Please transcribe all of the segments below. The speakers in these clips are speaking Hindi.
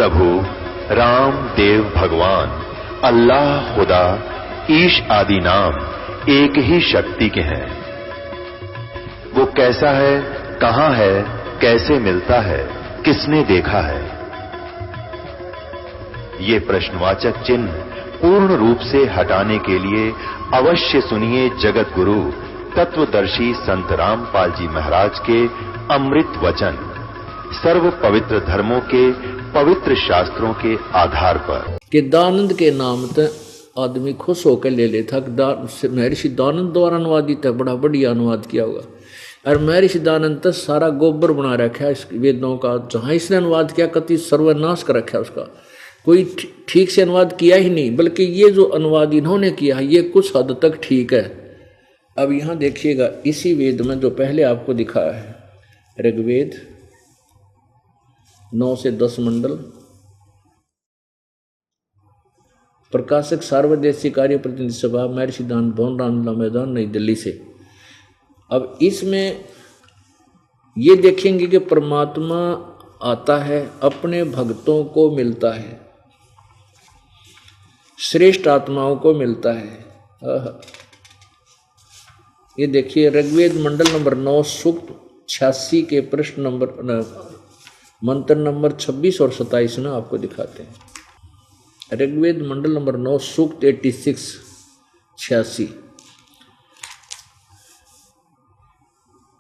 प्रभु राम देव भगवान अल्लाह खुदा ईश आदि नाम एक ही शक्ति के हैं। वो कैसा है, कहां है, कैसे मिलता है, किसने देखा है? ये प्रश्नवाचक चिन्ह पूर्ण रूप से हटाने के लिए अवश्य सुनिए जगत गुरु तत्वदर्शी संत रामपाल जी महाराज के अमृत वचन, सर्व पवित्र धर्मों के पवित्र शास्त्रों के आधार पर। कि दानंद के नाम ते आदमी खुश होकर ले लेता। महर्षि दानंद द्वारा अनुवादित है, बड़ा बढ़िया अनुवाद किया होगा। और महर्षि दानंद तो सारा गोबर बना रखा है इस वेदों का। जहां इसने अनुवाद किया कति सर्वनाश कर रखा है उसका, कोई ठीक से अनुवाद किया ही नहीं। बल्कि ये जो अनुवाद इन्होंने किया है ये कुछ हद तक ठीक है। अब यहां देखिएगा, इसी वेद में जो पहले आपको दिखाया है ऋग्वेद 9 से 10 मंडल, प्रकाशक सार्वदेशीय कार्य प्रतिनिधि सभा, महर्षि दान भवन, रामलीला मैदान, नई दिल्ली से। अब इसमें ये देखेंगे कि परमात्मा आता है, अपने भक्तों को मिलता है, श्रेष्ठ आत्माओं को मिलता है। ये देखिए ऋग्वेद मंडल नंबर 9 सूक्त 86 के प्रश्न नंबर मंत्र नंबर 26 और 27 में आपको दिखाते हैं। ऋग्वेद मंडल नंबर 9 सूक्त 86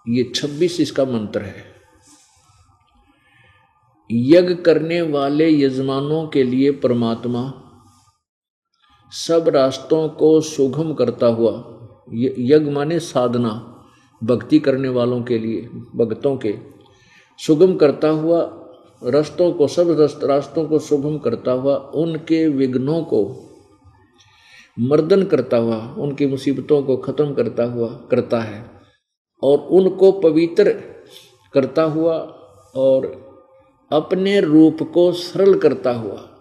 ये 26 इसका मंत्र है। यज्ञ करने वाले यजमानों के लिए परमात्मा सब रास्तों को सुगम करता हुआ, यज्ञ माने साधना, भक्ति करने वालों के लिए, भक्तों के सुगम करता हुआ रास्तों को, सब रास्तों को सुगम करता हुआ, उनके विघ्नों को मर्दन करता हुआ, उनकी मुसीबतों को खत्म करता हुआ करता है, और उनको पवित्र करता हुआ और अपने रूप को सरल करता हुआ।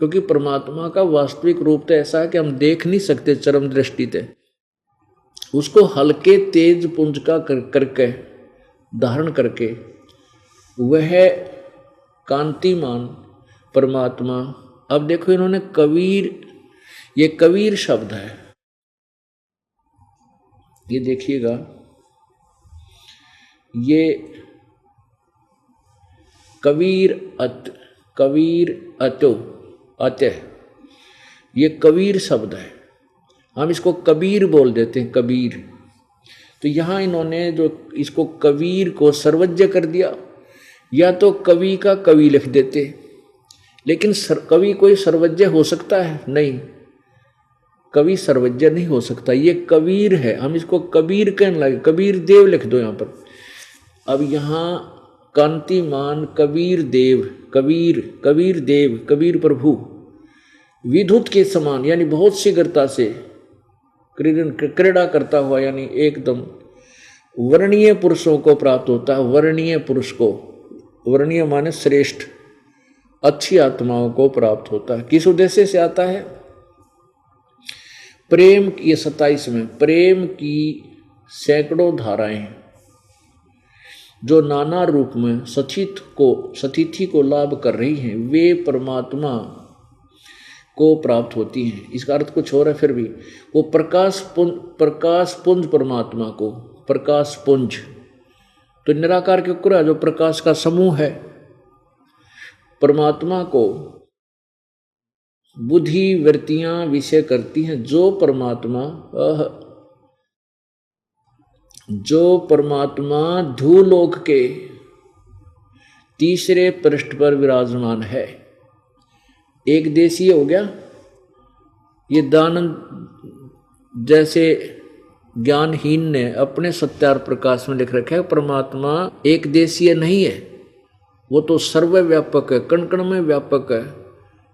क्योंकि परमात्मा का वास्तविक रूप तो ऐसा है कि हम देख नहीं सकते चरम दृष्टि से। उसको हल्के तेज पुंज का करके धारण करके वह कांतिमान परमात्मा। अब देखो इन्होंने कबीर, ये कबीर शब्द है, ये देखिएगा, ये कबीर अत्य, ये कबीर शब्द है। हम इसको कबीर बोल देते हैं, कबीर। तो यहाँ इन्होंने जो इसको कबीर को सर्वज्ञ कर दिया, या तो कवि का कवि लिख देते, लेकिन कवि कोई सर्वज्ञ हो सकता है? नहीं, कवि सर्वज्ञ नहीं हो सकता। ये कबीर है, हम इसको कबीर कहने लगे, कबीर देव लिख दो यहाँ पर। अब यहाँ कांतिमान कबीर देव, कबीर देव, कबीर प्रभु विद्युत के समान, यानी बहुत शीघ्रता से क्रीड़ा करता हुआ, यानी एकदम वर्णीय पुरुषों को प्राप्त होता है। वर्णीय पुरुष को, वर्णीय माने श्रेष्ठ, अच्छी आत्माओं को प्राप्त होता है। किस उद्देश्य से आता है? प्रेम की, 27 में, प्रेम की सैकड़ों धाराएं जो नाना रूप में सतिथि को लाभ कर रही हैं, वे परमात्मा को प्राप्त होती हैं। इसका अर्थ कुछ और है, फिर भी वो प्रकाश पुंज परमात्मा को, प्रकाश पुंज तो निराकार के ऊपर जो प्रकाश का समूह है, परमात्मा को बुद्धि वृत्तियां विषय करती हैं। जो परमात्मा धूलोक के तीसरे पृष्ठ पर विराजमान है। एक देशीय हो गया, ये दानंद जैसे ज्ञानहीन ने अपने सत्यार प्रकाश में लिख रखा है, परमात्मा एक देशीय नहीं है, वो तो सर्वव्यापक है, कण कण में व्यापक है,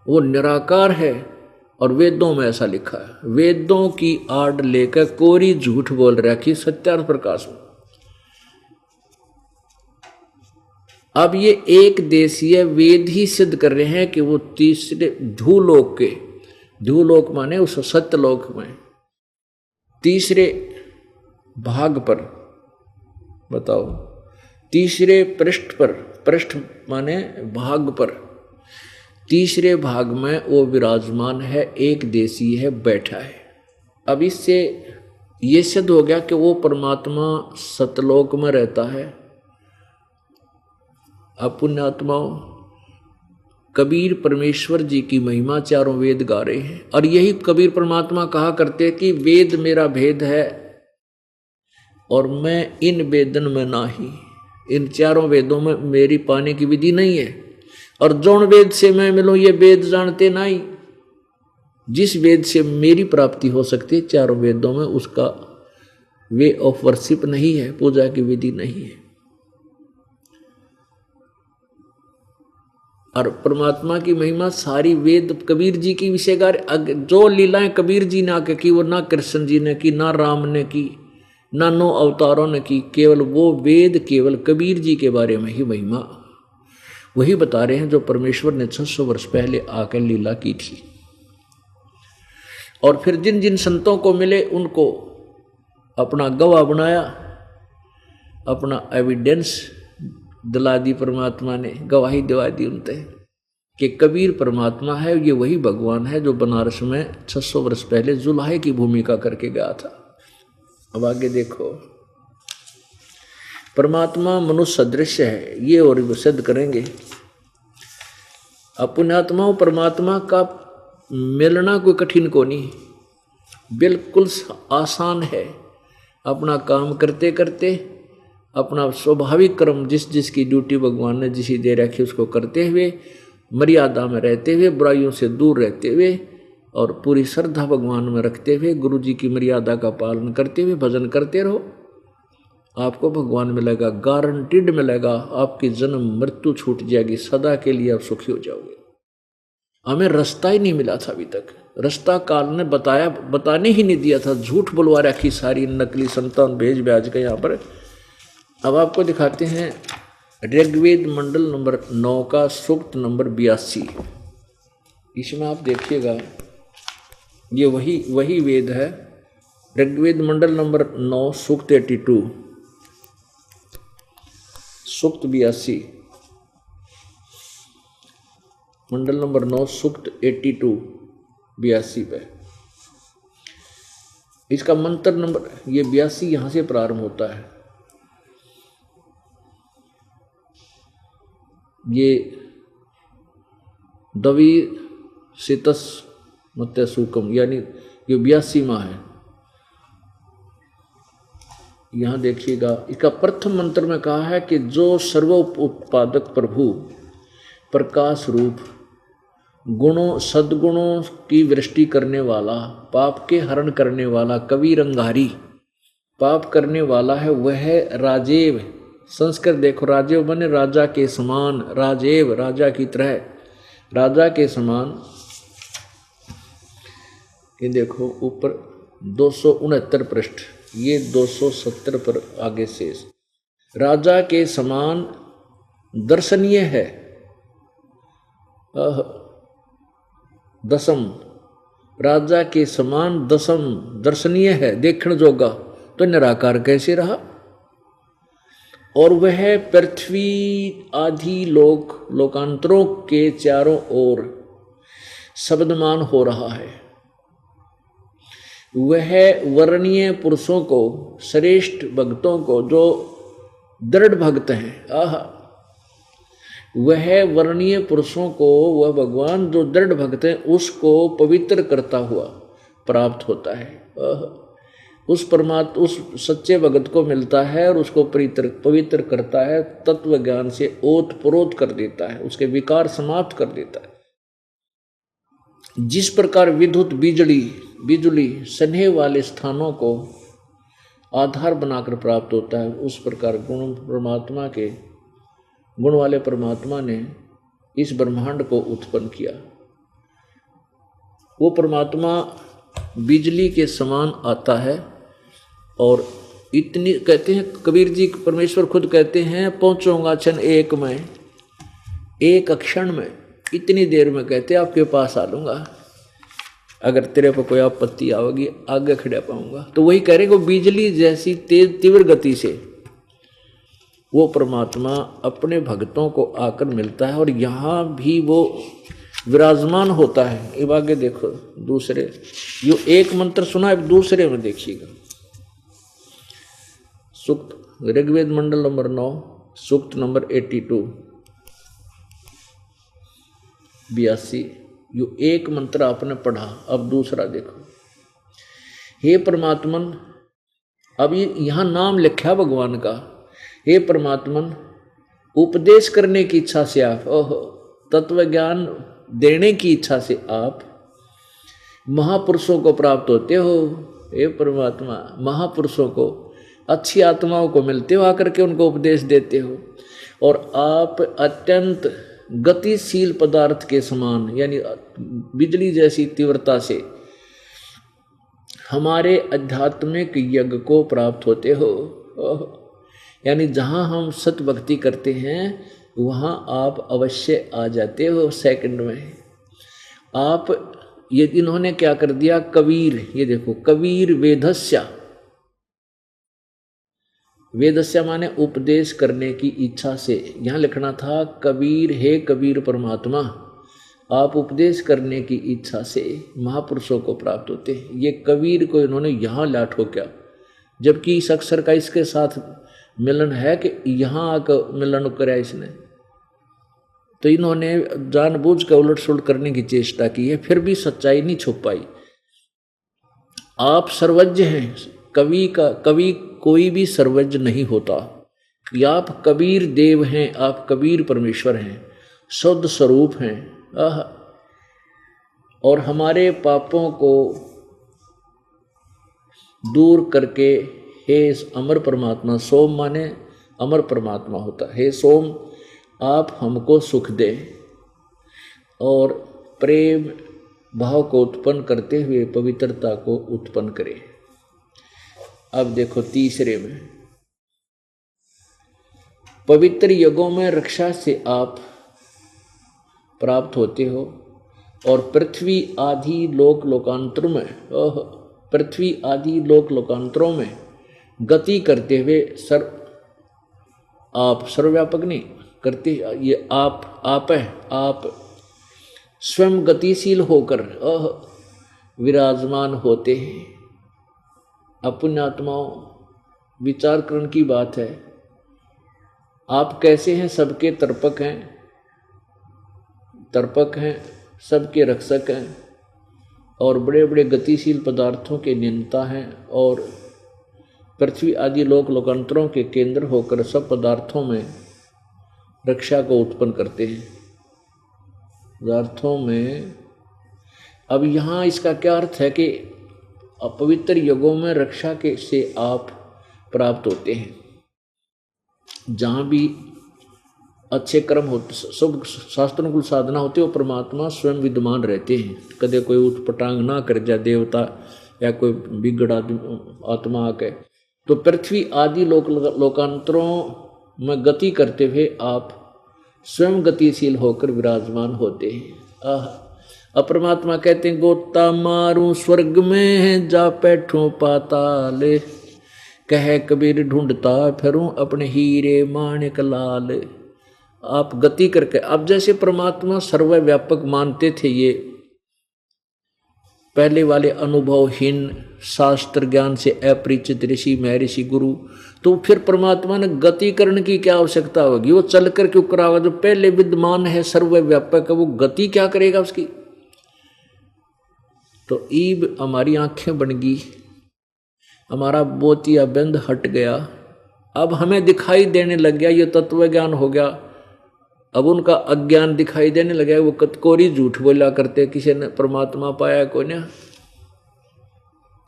वो निराकार है। और वेदों में ऐसा लिखा है, वेदों की आड़ लेकर कोरी झूठ बोल रखी सत्यार्थ प्रकाश में। अब ये एक देशीय वेद ही सिद्ध कर रहे हैं कि वो तीसरे धूलोक के, धूलोक माने उस सत्यलोक में तीसरे भाग पर, बताओ, तीसरे पृष्ठ पर, पृष्ठ माने भाग पर, तीसरे भाग में वो विराजमान है, एक देशी है, बैठा है। अब इससे ये सिद्ध हो गया कि वो परमात्मा सतलोक में रहता है। अब पुण्यात्माओं, कबीर परमेश्वर जी की महिमा चारों वेद गा रहे हैं, और यही कबीर परमात्मा कहा करते कि वेद मेरा भेद है और मैं इन वेदन में नाही, इन चारों वेदों में मेरी पाने की विधि नहीं है, और जौन वेद से मैं मिलूं ये वेद जानते नहीं। जिस वेद से मेरी प्राप्ति हो सकती है चारों वेदों में, उसका वे ऑफ वर्शिप नहीं है, पूजा की विधि नहीं है। और परमात्मा की महिमा सारी वेद कबीर जी की विषयगार, जो लीलाएं कबीर जी ने आके की वो ना कृष्ण जी ने की, ना राम ने की, ना 9 अवतारों ने की, केवल वो वेद केवल कबीर जी के बारे में ही महिमा वही बता रहे हैं जो परमेश्वर ने 600 वर्ष पहले आकर लीला की थी। और फिर जिन जिन संतों को मिले उनको अपना गवाह बनाया, अपना एविडेंस दिला दी परमात्मा ने, गवाही दिवा दी उनसे कि कबीर परमात्मा है, ये वही भगवान है जो बनारस में 600 वर्ष पहले जुलाहे की भूमिका करके गया था। अब आगे देखो, परमात्मा मनुष्य सदृश है, ये और सिद्ध करेंगे। अब पुण्यात्माओं, परमात्मा का मिलना कोई कठिन को नहीं, बिल्कुल आसान है। अपना काम करते करते अपना स्वाभाविक कर्म जिस जिसकी ड्यूटी भगवान ने जिसी दे रखी उसको करते हुए, मर्यादा में रहते हुए, बुराइयों से दूर रहते हुए और पूरी श्रद्धा भगवान में रखते हुए, गुरु जी की मर्यादा का पालन करते हुए भजन करते रहो, आपको भगवान मिलेगा, गारंटीड मिलेगा। आपकी जन्म मृत्यु छूट जाएगी, सदा के लिए आप सुखी हो जाओगे। हमें रास्ता ही नहीं मिला था अभी तक, रास्ता काल ने बताने ही नहीं दिया था, झूठ बुलवा रखी सारी नकली संतान भेज भेज के यहाँ पर। अब आपको दिखाते हैं ऋग्वेद मंडल नंबर 9 का सूक्त नंबर 82। इसमें आप देखिएगा, ये वही वेद है। ऋग्वेद मंडल नंबर 9 सूक्त 82, सूक्त 82, मंडल नंबर 9 सूक्त 82 पे इसका मंत्र नंबर, ये 82 यहां से प्रारंभ होता है। ये दवी सितस मत्य सुकम, यानी ये 82 माह है। यहां देखिएगा, इसका प्रथम मंत्र में कहा है कि जो सर्वोत्पादक प्रभु, प्रकाश रूप, गुणों सद्गुणों की वृष्टि करने वाला, पाप के हरण करने वाला, कबीर अंगारी, पाप करने वाला है वह राजेव। संस्कृत देखो, राजेव बने राजा के समान, राजेव राजा की तरह, राजा के समान। ये देखो ऊपर 269 पृष्ठ, ये 270 पर आगे शेष, राजा के समान दर्शनीय है। दसम, राजा के समान दसम दर्शनीय है, देखण जोगा, तो निराकार कैसे रहा। और वह पृथ्वी आदि लोकांतरों के चारों ओर शब्दमान हो रहा है। वह वर्णीय पुरुषों को, श्रेष्ठ भक्तों को, जो दृढ़ भक्त हैं, वह वर्णीय पुरुषों को, वह भगवान जो दृढ़ भक्त हैं उसको पवित्र करता हुआ प्राप्त होता है। उस सच्चे भगत को मिलता है और उसको पवित्र करता है, तत्व ज्ञान से ओत प्रोत कर देता है, उसके विकार समाप्त कर देता है। जिस प्रकार विद्युत बिजली स्नेह वाले स्थानों को आधार बनाकर प्राप्त होता है, उस प्रकार गुण वाले परमात्मा ने इस ब्रह्मांड को उत्पन्न किया। वो परमात्मा बिजली के समान आता है और इतनी, कहते हैं कबीर जी, परमेश्वर खुद कहते हैं, पहुंचूंगा क्षण एक में, एक क्षण में, इतनी देर में कहते आपके पास आ लूँगा, अगर तेरे पर कोई आपत्ति आओगी आगे खड़ा पाऊंगा। तो वही कह रहे हैं कि बिजली जैसी तेज तीव्र गति से वो परमात्मा अपने भक्तों को आकर मिलता है। और यहाँ भी वो विराजमान होता है। अब आगे देखो दूसरे, यो एक मंत्र सुना, अब दूसरे में देखिएगा। सूक्त ऋग्वेद मंडल नंबर 9 सूक्त नंबर 82 यो एक मंत्र आपने पढ़ा। अब दूसरा देखो, हे परमात्मन, अब ये यहां नाम लिखा भगवान का, हे परमात्मन उपदेश करने की इच्छा से आप, तत्व ज्ञान देने की इच्छा से आप महापुरुषों को प्राप्त होते हो। हे परमात्मा, महापुरुषों को, अच्छी आत्माओं को मिलते हो, आकर के उनको उपदेश देते हो। और आप अत्यंत गतिशील पदार्थ के समान, यानी बिजली जैसी तीव्रता से हमारे आध्यात्मिक यज्ञ को प्राप्त होते हो। यानी जहाँ हम सत भक्ति करते हैं वहाँ आप अवश्य आ जाते हो सेकंड में। आप ये इन्होंने क्या कर दिया, कबीर, ये देखो कबीर वेदस्या, वेदस्या माने उपदेश करने की इच्छा से। यहाँ लिखना था कबीर, हे कबीर परमात्मा, आप उपदेश करने की इच्छा से महापुरुषों को प्राप्त होते हैं। ये कबीर को इन्होंने यहाँ ला ठोका, जबकि इस अक्षर का इसके साथ मिलन है कि यहाँ आकर मिलन कराया इसने। तो इन्होंने जानबूझ कर उलट सुलट करने की चेष्टा की है, फिर भी सच्चाई नहीं छुप पाई। आप सर्वज्ञ हैं, कवि कोई भी सर्वज्ञ नहीं होता। आप कबीर देव हैं, आप कबीर परमेश्वर हैं, शुद्ध स्वरूप हैं। और हमारे पापों को दूर करके, हे अमर परमात्मा, सोम माने अमर परमात्मा होता है, हे सोम आप हमको सुख दे और प्रेम भाव को उत्पन्न करते हुए पवित्रता को उत्पन्न करे। अब देखो तीसरे में, पवित्र यज्ञों में रक्षा से आप प्राप्त होते हो और पृथ्वी आदि लोकांतरों में, पृथ्वी आदि लोकांतरों में गति करते हुए आप सर्वव्यापक नहीं करते, ये आप है, आप स्वयं गतिशील होकर विराजमान होते हैं। अपने आत्माओं विचार करने की बात है, आप कैसे हैं, सबके तर्पक हैं, सबके रक्षक हैं और बड़े बड़े गतिशील पदार्थों के नियंता हैं और पृथ्वी आदि लोकांतरों के केंद्र होकर सब पदार्थों में रक्षा को उत्पन्न करते हैं, पदार्थों में। अब यहाँ इसका क्या अर्थ है कि अपवित्र युगों में रक्षा के से आप प्राप्त होते हैं। जहाँ भी अच्छे कर्म होते, सब शास्त्रानुकूल साधना होती है, वो परमात्मा स्वयं विद्यमान रहते हैं। कदे कोई उठपटांग ना कर जाए देवता या कोई बिगड़ा आत्मा आके। तो पृथ्वी आदि लोकांतरों में गति करते हुए आप स्वयं गतिशील होकर विराजमान होते हैं। अब परमात्मा कहते हैं, गोता मारूं स्वर्ग में जा बैठूं पाताल, कह कबीर ढूंढता फिरूं अपने हीरे माणिक लाल। आप गति करके, अब जैसे परमात्मा सर्वव्यापक मानते थे ये पहले वाले अनुभवहीन शास्त्र ज्ञान से अपरिचित ऋषि महर्षि गुरु, तो फिर परमात्मा ने गति करने की क्या आवश्यकता होगी, वो चल कर क्यों करावा, जो पहले विद्यमान है सर्वव्यापक है, वो गति क्या करेगा उसकी। तो ईब हमारी आंखें बन गई, हमारा बोतिया बंद हट गया, अब हमें दिखाई देने लग गया, ये तत्व ज्ञान हो गया। अब उनका अज्ञान दिखाई देने लगा, वो कतकोरी झूठ बोला करते, किसी ने परमात्मा पाया कोई ना।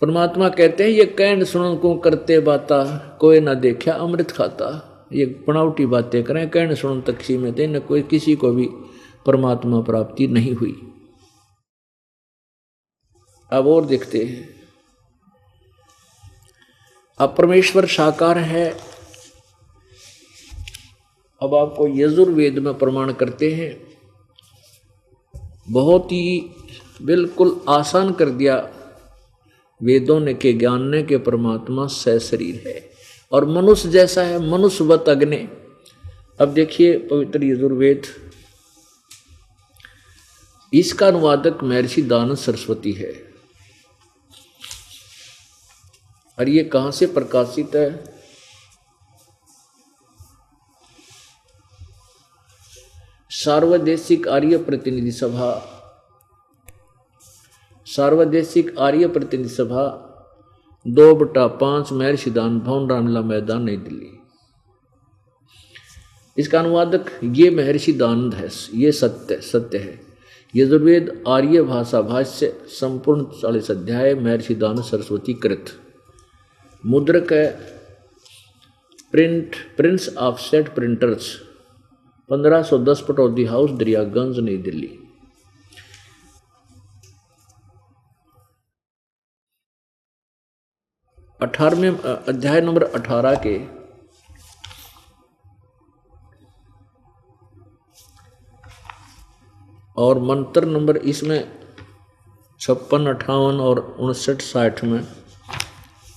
परमात्मा कहते हैं, ये कहन सुनन को करते बाता, कोई ना देखा अमृत खाता। ये बनावटी बातें करें, कहन सुनन तक में थे, न कोई किसी को भी परमात्मा प्राप्ति नहीं हुई। अब और देखते हैं, अब परमेश्वर साकार है। अब आपको यजुर्वेद में प्रमाण करते हैं, बहुत ही बिल्कुल आसान कर दिया वेदों ने के ज्ञान ने के परमात्मा सशरीर है और मनुष्य जैसा है, मनुष्यवत अग्नि। अब देखिए पवित्र यजुर्वेद इसका अनुवादक महर्षि दयानंद सरस्वती है। और ये कहाँ से प्रकाशित है? सार्वदेशिक आर्य प्रतिनिधि सभा, सार्वदेशिक आर्य प्रतिनिधि सभा 2/5 महर्षि दयानंद भवन, रामलीला मैदान, नई दिल्ली। इसका अनुवादक ये महर्षि दयानंद है। ये सत्य है। यजुर्वेद आर्य भाषा भाष्य संपूर्ण 40 अध्याय महर्षि दयानंद सरस्वती कृत। मुद्रक है Prince offset printers, 1510 Pataudi house, Daryaganj, नई दिल्ली। अध्याय नंबर 18 के और मंत्र नंबर इसमें 56, 58 और 59, 60 में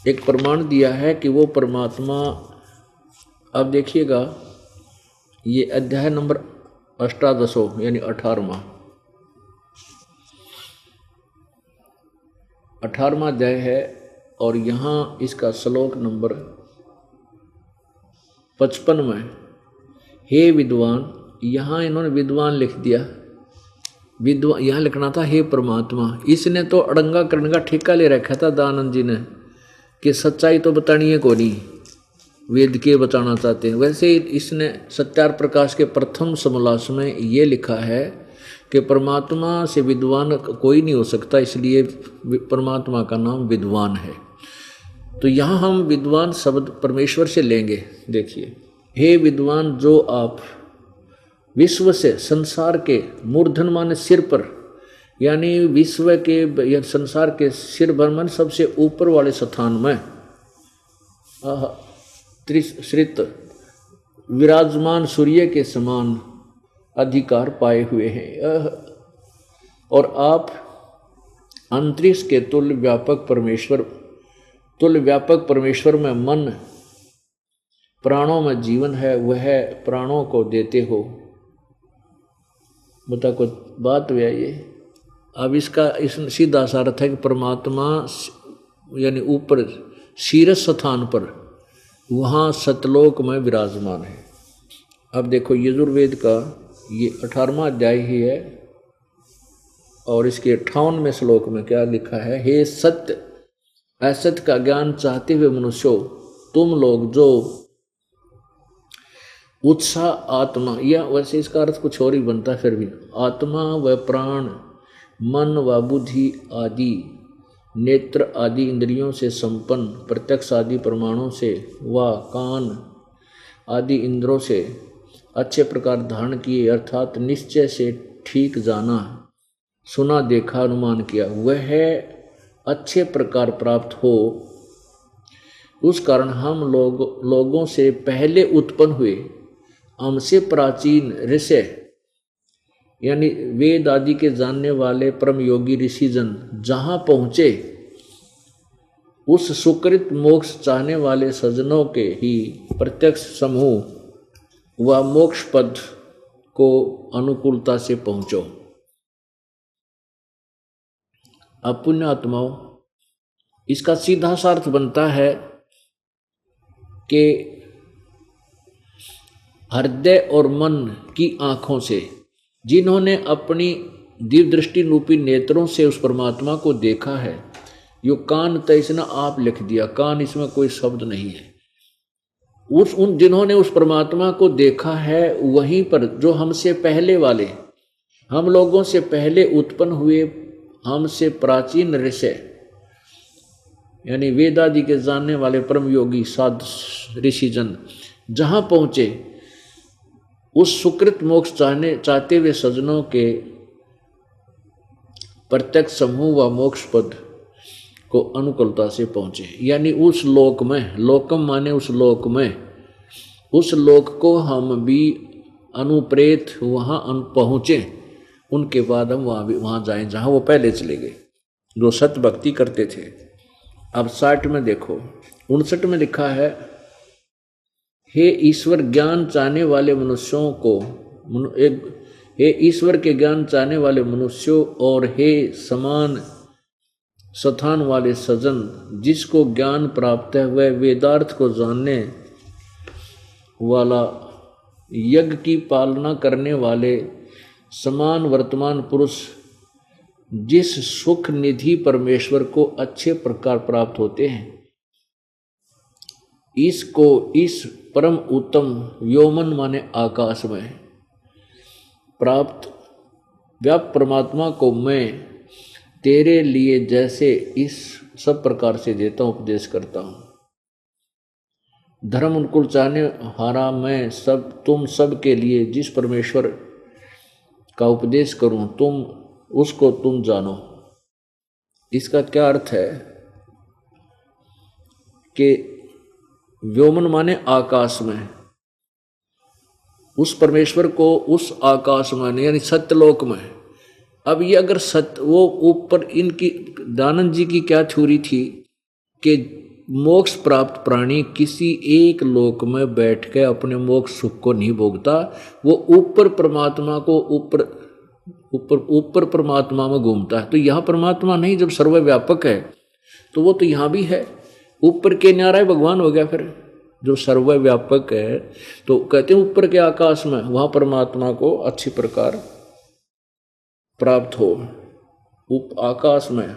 एक प्रमाण दिया है कि वो परमात्मा। अब देखिएगा, ये अध्याय नंबर 18 यानी 18वां अध्याय है। और यहाँ इसका श्लोक नंबर 55 में, हे विद्वान, यहाँ इन्होंने विद्वान लिख दिया। विद्वान यहाँ लिखना था हे परमात्मा। इसने तो अड़ंगा करने ठेका ले रखा था दयानंद जी ने कि सच्चाई तो बतानी है को नहीं, वेद के बताना चाहते हैं। वैसे इसने सत्यार प्रकाश के प्रथम समोल्लास में ये लिखा है कि परमात्मा से विद्वान कोई नहीं हो सकता, इसलिए परमात्मा का नाम विद्वान है। तो यहाँ हम विद्वान शब्द परमेश्वर से लेंगे। देखिए, हे विद्वान, जो आप विश्व से, संसार के मूर्धन माने सिर पर, यानी विश्व के या संसार के सिर भर मन सबसे ऊपर वाले स्थान में त्रिश्रित विराजमान सूर्य के समान अधिकार पाए हुए हैं। और आप अंतरिक्ष के तुल्य व्यापक परमेश्वर में मन, प्राणों में जीवन है, वह प्राणों को देते हो। बता कुछ बात हुआ ये। अब इसका इस सीधा सा अर्थ है कि परमात्मा यानी ऊपर शीर्ष स्थान पर, वहाँ सतलोक में विराजमान है। अब देखो, यजुर्वेद का ये 18वां अध्याय ही है और इसके 58वें श्लोक में क्या लिखा है? हे सत्य, असत्य का ज्ञान चाहते हुए मनुष्यों, तुम लोग जो उत्साह आत्मा, या वैसे इसका अर्थ कुछ और ही बनता है, फिर भी आत्मा व प्राण, मन व बुद्धि आदि, नेत्र आदि इंद्रियों से संपन्न, प्रत्यक्ष आदि प्रमाणों से व कान आदि इंद्रों से अच्छे प्रकार धारण किए, अर्थात निश्चय से ठीक जाना, सुना, देखा, अनुमान किया, वह अच्छे प्रकार प्राप्त हो। उस कारण हम लोगों से पहले उत्पन्न हुए, हमसे प्राचीन ऋषि यानी वेद आदि के जानने वाले परम योगी ऋषिजन जहाँ पहुँचे, उस सुकृत मोक्ष चाहने वाले सज्जनों के ही प्रत्यक्ष समूह व मोक्ष पद को अनुकूलता से पहुँचो। अब पुण्यात्माओं, इसका सीधा सा अर्थ बनता है कि हृदय और मन की आँखों से, जिन्होंने अपनी दिव्य दृष्टि रूपी नेत्रों से उस परमात्मा को देखा है। यो कान तो इसने आप लिख दिया, कान इसमें कोई शब्द नहीं है। उन जिन्होंने उस परमात्मा को देखा है, वहीं पर जो हमसे पहले वाले, हम लोगों से पहले उत्पन्न हुए, हमसे प्राचीन ऋषि यानी वेदादि के जानने वाले परम योगी साधु ऋषिजन जहाँ पहुँचे, उस सुकृत मोक्ष चाहते हुए सज्जनों के प्रत्यक्ष समूह व मोक्ष पद को अनुकूलता से पहुँचे। यानी उस लोक में, लोकम माने उस लोक में, उस लोक को हम भी अनुप्रेत वहाँ पहुँचे, उनके बाद हम वहाँ जाएं जहाँ वो पहले चले गए, जो सत्य भक्ति करते थे। अब 60 में देखो, 59 में लिखा है, हे ईश्वर, ज्ञान चाहने वाले मनुष्यों को हे ईश्वर के ज्ञान चाहने वाले मनुष्यों और हे समान स्थान वाले सजन, जिसको ज्ञान प्राप्त है वह वेदार्थ को जानने वाला, यज्ञ की पालना करने वाले समान वर्तमान पुरुष, जिस सुख निधि परमेश्वर को अच्छे प्रकार प्राप्त होते हैं, इसको इस परम उत्तम व्योमन माने आकाश में प्राप्त व्याप्त परमात्मा को मैं तेरे लिए जैसे इस सब प्रकार से देता हूँ, उपदेश करता हूँ। धर्म अनुकूल चाहने हारा मैं तुम सब के लिए जिस परमेश्वर का उपदेश करूं, उसको तुम जानो। इसका क्या अर्थ है कि व्योमन माने आकाश में, उस परमेश्वर को उस आकाश में यानी सत्यलोक में। अब ये अगर सत्य वो ऊपर, इनकी दयानंद जी की क्या थ्योरी थी कि मोक्ष प्राप्त प्राणी किसी एक लोक में बैठ के अपने मोक्ष सुख को नहीं भोगता, वो ऊपर परमात्मा को ऊपर परमात्मा में घूमता है। तो यहाँ परमात्मा नहीं, जब सर्वव्यापक है तो वो तो यहाँ भी है, ऊपर के न्यारा भगवान हो गया। फिर जो सर्वव्यापक है तो कहते हैं ऊपर के आकाश में, वहाँ परमात्मा को अच्छी प्रकार प्राप्त हो। आकाश में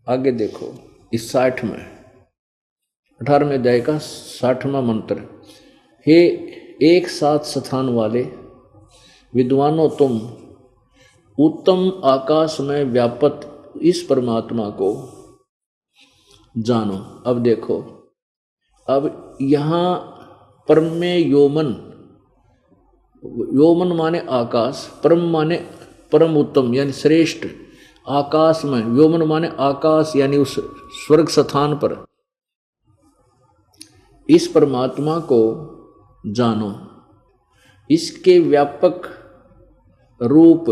आगे देखो इस 60 में 18वें अध्याय का 60वां मंत्र, हे एक साथ स्थान वाले विद्वानों, तुम उत्तम आकाश में व्यापत इस परमात्मा को जानो। अब देखो, अब यहाँ परम में योमन माने आकाश, परम माने परम उत्तम यानी श्रेष्ठ, आकाश में व्योमन माने आकाश यानी उस स्वर्ग स्थान पर इस परमात्मा को जानो। इसके व्यापक रूप,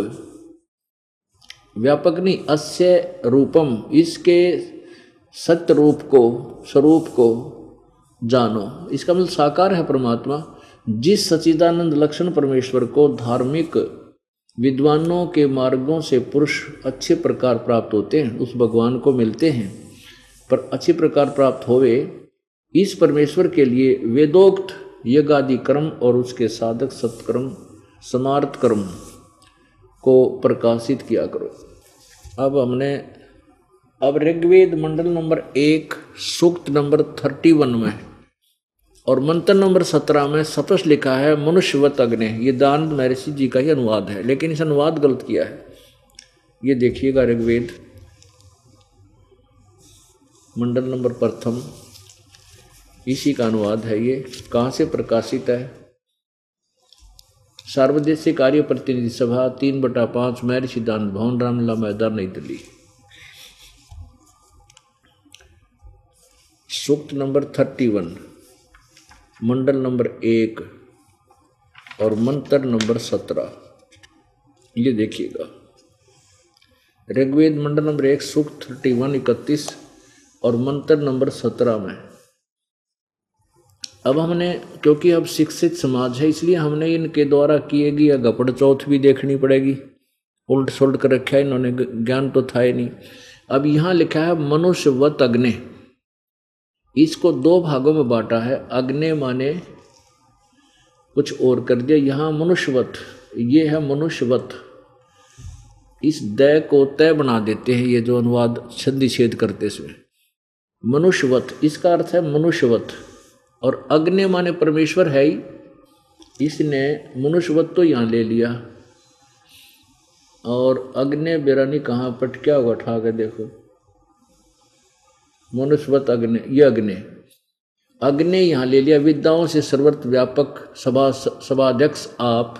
व्यापक नहीं अस्य रूपम, इसके सत्य रूप को, स्वरूप को जानो। इसका मतलब साकार है परमात्मा। जिस सच्चिदानंद लक्षण परमेश्वर को धार्मिक विद्वानों के मार्गों से पुरुष अच्छे प्रकार प्राप्त होते हैं, उस भगवान को मिलते हैं, पर अच्छे प्रकार प्राप्त होवे, इस परमेश्वर के लिए वेदोक्त यज्ञादि कर्म और उसके साधक सत्कर्म समार्थ कर्म को प्रकाशित किया करो। अब ऋग्वेद मंडल नंबर 1 सूक्त नंबर 31 में और मंत्र नंबर 17 में स्पष्ट लिखा है मनुष्यवत अग्नि। ये दानंद महर्षि जी का ही अनुवाद है, लेकिन इस अनुवाद गलत किया है। ये देखिएगा ऋग्वेद मंडल नंबर 1 इसी का अनुवाद है। ये कहाँ से प्रकाशित है? सार्वदेशिक कार्य प्रतिनिधि सभा 3/5 महर्षि दानंद भवन, रामलीला मैदान, नई दिल्ली। सूक्त नंबर 31 मंडल नंबर 1 और मंत्र नंबर 17। ये देखिएगा ऋग्वेद मंडल नंबर 1 सूक्त 31 और मंत्र नंबर 17 में। अब हमने, क्योंकि अब शिक्षित समाज है, इसलिए हमने इनके द्वारा किए गई या गपड़ चौथ भी देखनी पड़ेगी। उल्ट सुलट कर रखा है इन्होंने, ज्ञान तो था ही नहीं। अब यहाँ लिखा है मनुष्यवत अग्नि। इसको 2 भागों में बांटा है। अग्नि माने कुछ और कर दिया, यहाँ मनुष्यवत, ये है मनुष्यवत। इस दय को तय बना देते हैं ये जो अनुवाद संधि छेद करते इसमें। मनुष्यवत इसका अर्थ है मनुष्यवत, और अग्नि माने परमेश्वर है ही, इसने मनुष्यवत तो यहाँ ले लिया। और अग्नि बेरानी कहाँ पट क्या होगा, उठा के देखो, मनुष्यवत अग्नि, ये अग्नि यहाँ ले लिया। विद्याओं से सर्वत्र व्यापक सभाध्यक्ष आप,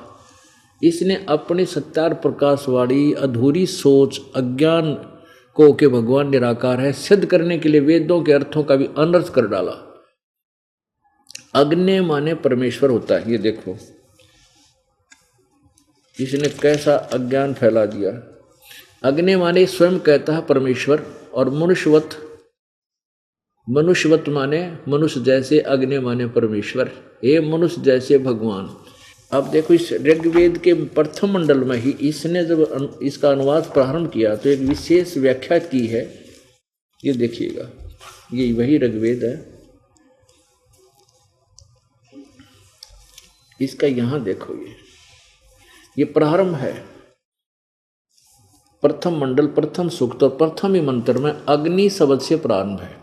इसने अपनी सत्यार प्रकाशवाणी अधूरी सोच अज्ञान को कि भगवान निराकार है सिद्ध करने के लिए वेदों के अर्थों का भी अनर्थ कर डाला। अग्नि माने परमेश्वर होता है। ये देखो इसने कैसा अज्ञान फैला दिया। अग्नि माने स्वयं कहता है परमेश्वर, और मनुष्यवत माने मनुष्य जैसे, अग्नि माने परमेश्वर, हे मनुष्य जैसे भगवान। अब देखो इस ऋग्वेद के प्रथम मंडल में ही इसने जब इसका अनुवाद प्रारंभ किया तो एक विशेष व्याख्या की है। ये देखिएगा, ये वही ऋग्वेद है। इसका यहां देखो, ये प्रारंभ है, प्रथम मंडल, प्रथम सूक्त और प्रथम ही मंत्र में अग्नि शब्द से प्रारंभ है।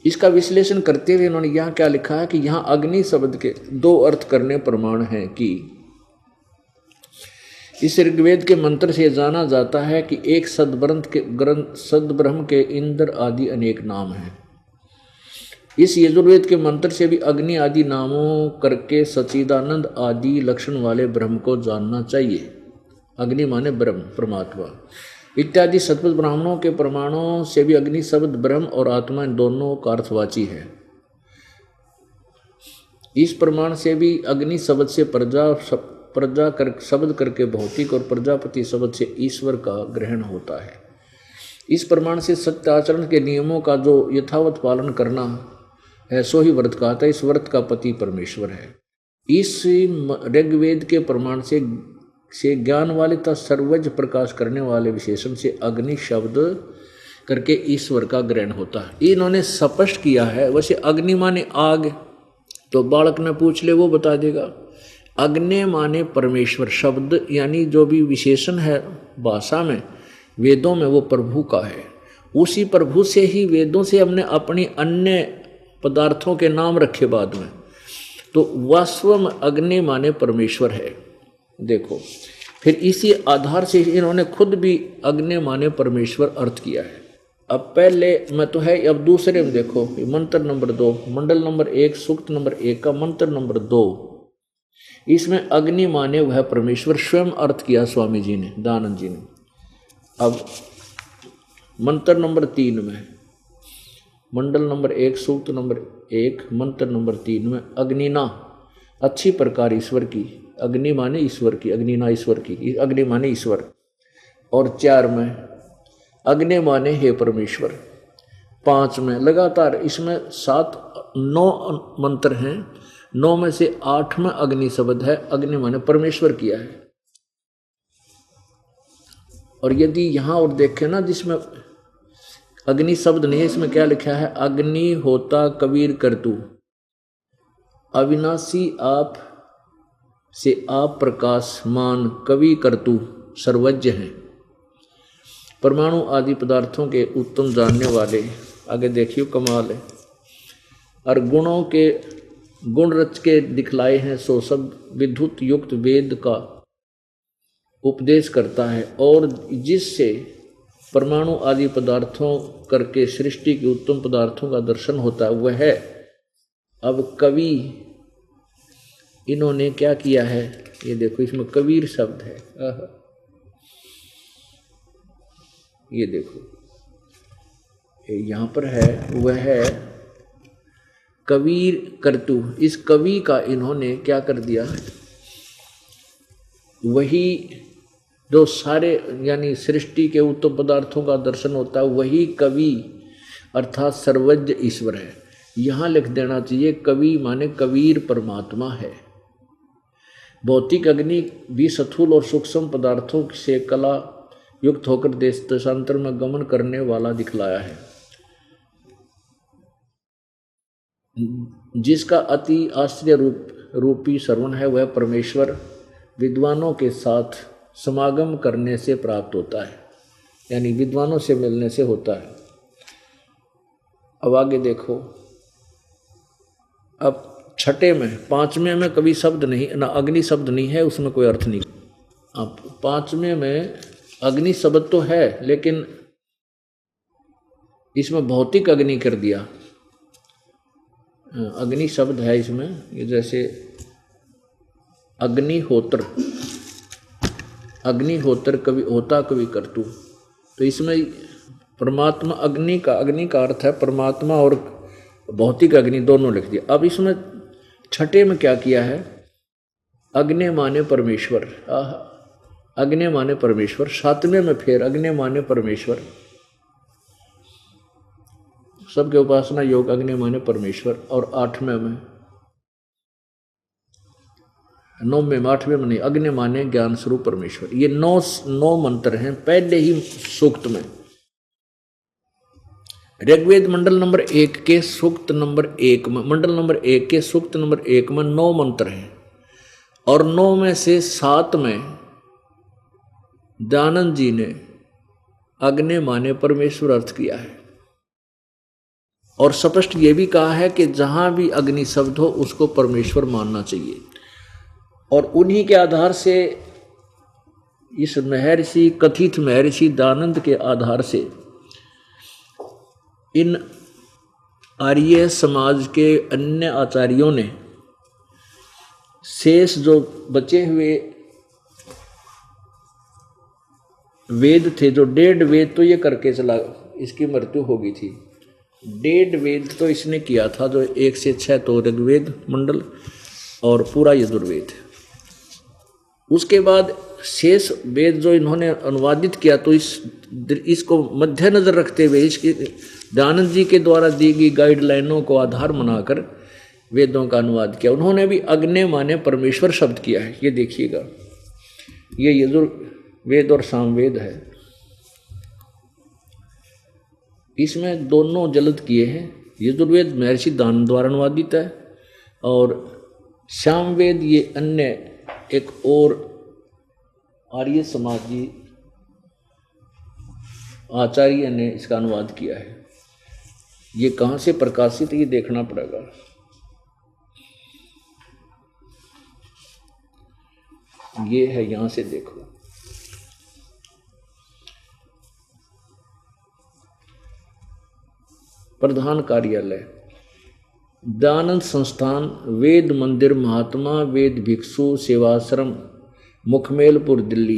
इसका विश्लेषण करते हुए इन्होंने यहां क्या लिखा है कि यहां अग्नि शब्द के दो अर्थ करने प्रमाण हैं कि इस ऋग्वेद के मंत्र से जाना जाता है कि एक सद्ब्रह्म के इंद्र आदि अनेक नाम हैं। इस यजुर्वेद के मंत्र से भी अग्नि आदि नामों करके सच्चिदानंद आदि लक्षण वाले ब्रह्म को जानना चाहिए। अग्नि माने ब्रह्म, परमात्मा इत्यादि सतपथ ब्राह्मणों के प्रमाणों से भी अग्नि शब्द ब्रह्म और आत्मा इन दोनों का अर्थवाची है। इस प्रमाण से भी अग्नि शब्द से प्रजा शब्द करके भौतिक और प्रजापति शब्द से ईश्वर का ग्रहण होता है। इस प्रमाण से सत्य आचरण के नियमों का जो यथावत पालन करना है सो ही व्रत कहता है। इस व्रत का पति परमेश्वर है। इस ऋग्वेद के प्रमाण से ज्ञान वाले तथा सर्वज्ञ प्रकाश करने वाले विशेषण से अग्नि शब्द करके ईश्वर का ग्रहण होता है। इन्होंने स्पष्ट किया है। वैसे अग्नि माने आग, तो बालक ने पूछ ले वो बता देगा। अग्नि माने परमेश्वर शब्द, यानी जो भी विशेषण है भाषा में वेदों में वो प्रभु का है। उसी प्रभु से ही वेदों से हमने अपनी अन्य पदार्थों के नाम रखे बाद में। तो वास्तव में अग्नि माने परमेश्वर है। देखो फिर इसी आधार से इन्होंने खुद भी अग्नि माने परमेश्वर अर्थ किया है। अब पहले में तो है, अब दूसरे में देखो मंत्र नंबर 2 मंडल नंबर 1 सूक्त नंबर 1 का मंत्र नंबर 2, इसमें अग्नि माने वह परमेश्वर स्वयं अर्थ किया स्वामी जी ने, दयानंद जी ने। अब मंत्र नंबर 3 में मंडल नंबर 1 सूक्त नंबर 1 मंत्र नंबर 3 में अग्निना अच्छी प्रकार ईश्वर की, अग्नि माने ईश्वर की, अग्निना ईश्वर की, अग्नि माने ईश्वर। और 4 में अग्नि माने हे परमेश्वर। 5 में लगातार, इसमें 9 मंत्र हैं, 9 में से 8 में अग्नि शब्द है, अग्नि माने परमेश्वर किया है। और यदि यहां और देखें ना जिसमें अग्नि शब्द नहीं है, इसमें क्या लिखा है, अग्नि होता कबीर करतु, अविनाशी आप से आप प्रकाशमान कवि करतु सर्वज्ञ हैं, परमाणु आदि पदार्थों के उत्तम जानने वाले। आगे देखियो कमाल है। और गुणों के गुण रच के दिखलाए हैं, सो सब विद्युत युक्त वेद का उपदेश करता है। और जिससे परमाणु आदि पदार्थों करके सृष्टि के उत्तम पदार्थों का दर्शन होता है वह है। अब कवि इन्होंने क्या किया है, ये देखो इसमें कबीर शब्द है। ये देखो यहाँ पर है, वह है कबीर करतु। इस कवि का इन्होंने क्या कर दिया, वही जो सारे यानी सृष्टि के उत्तम पदार्थों का दर्शन होता है वही कवि अर्थात सर्वज्ञ ईश्वर है। यहाँ लिख देना चाहिए कवि माने कबीर परमात्मा है। भौतिक अग्नि भी स्थूल और सूक्ष्म पदार्थों से कला युक्त होकर देश देशांतर में गमन करने वाला दिखलाया है, जिसका अति आश्चर्य रूपी श्रवण है वह परमेश्वर विद्वानों के साथ समागम करने से प्राप्त होता है, यानी विद्वानों से मिलने से होता है। अब आगे देखो, अब 6 में 5वें में कभी शब्द नहीं ना, अग्नि शब्द नहीं है, उसमें कोई अर्थ नहीं। अब 5वें में अग्नि शब्द तो है लेकिन इसमें भौतिक अग्नि कर दिया। अग्नि शब्द है इसमें, ये जैसे अग्निहोत्र, अग्निहोत्र कवि होता कवि करतु, तो इसमें परमात्मा अग्नि का अर्थ है परमात्मा और भौतिक अग्नि दोनों लिख दिया। अब इसमें 6 में क्या किया है, अग्नि माने परमेश्वर, अग्नि माने परमेश्वर। 7वें में फिर अग्नि माने परमेश्वर, सबके उपासना योग अग्नि माने परमेश्वर। और 8वें में 9वें में 8वें में नहीं, अग्नि माने ज्ञान स्वरूप परमेश्वर। ये 9 मंत्र हैं पहले ही सूक्त में। ऋग्वेद मंडल नंबर 1 के सूक्त नंबर 1 में, मंडल नंबर 1 के सूक्त नंबर 1 में 9 मंत्र हैं, और 9 में से 7 में दयानंद जी ने अग्नि माने परमेश्वर अर्थ किया है। और स्पष्ट ये भी कहा है कि जहां भी अग्नि शब्द हो उसको परमेश्वर मानना चाहिए। और उन्हीं के आधार से इस महर्षि, कथित महर्षि दयानंद के आधार से इन आर्य समाज के अन्य आचार्यों ने शेष जो बचे हुए वेद थे, जो 1.5 वेद तो ये करके चला, इसकी मृत्यु हो गई थी। 1.5 वेद तो इसने किया था, जो 1 से 6 तो ऋग्वेद मंडल और पूरा यजुर्वेद। उसके बाद शेष वेद जो इन्होंने अनुवादित किया, तो इसको मद्देनजर रखते हुए इसकी दयानंद जी के द्वारा दी गई गाइडलाइनों को आधार बनाकर वेदों का अनुवाद किया। उन्होंने भी अग्नि माने परमेश्वर शब्द किया है। ये देखिएगा, ये यजुर्वेद और सामवेद है, इसमें दोनों जलद किए हैं। यजुर्वेद महर्षि दयानंद द्वारा अनुवादित है, और सामवेद ये अन्य एक और आर्य समाजी आचार्य ने इसका अनुवाद किया है। ये कहाँ से प्रकाशित है ये देखना पड़ेगा। ये है, यहां से देखो, प्रधान कार्यालय दयानंद संस्थान, वेद मंदिर महात्मा वेद भिक्षु सेवाश्रम, मुखमेलपुर दिल्ली।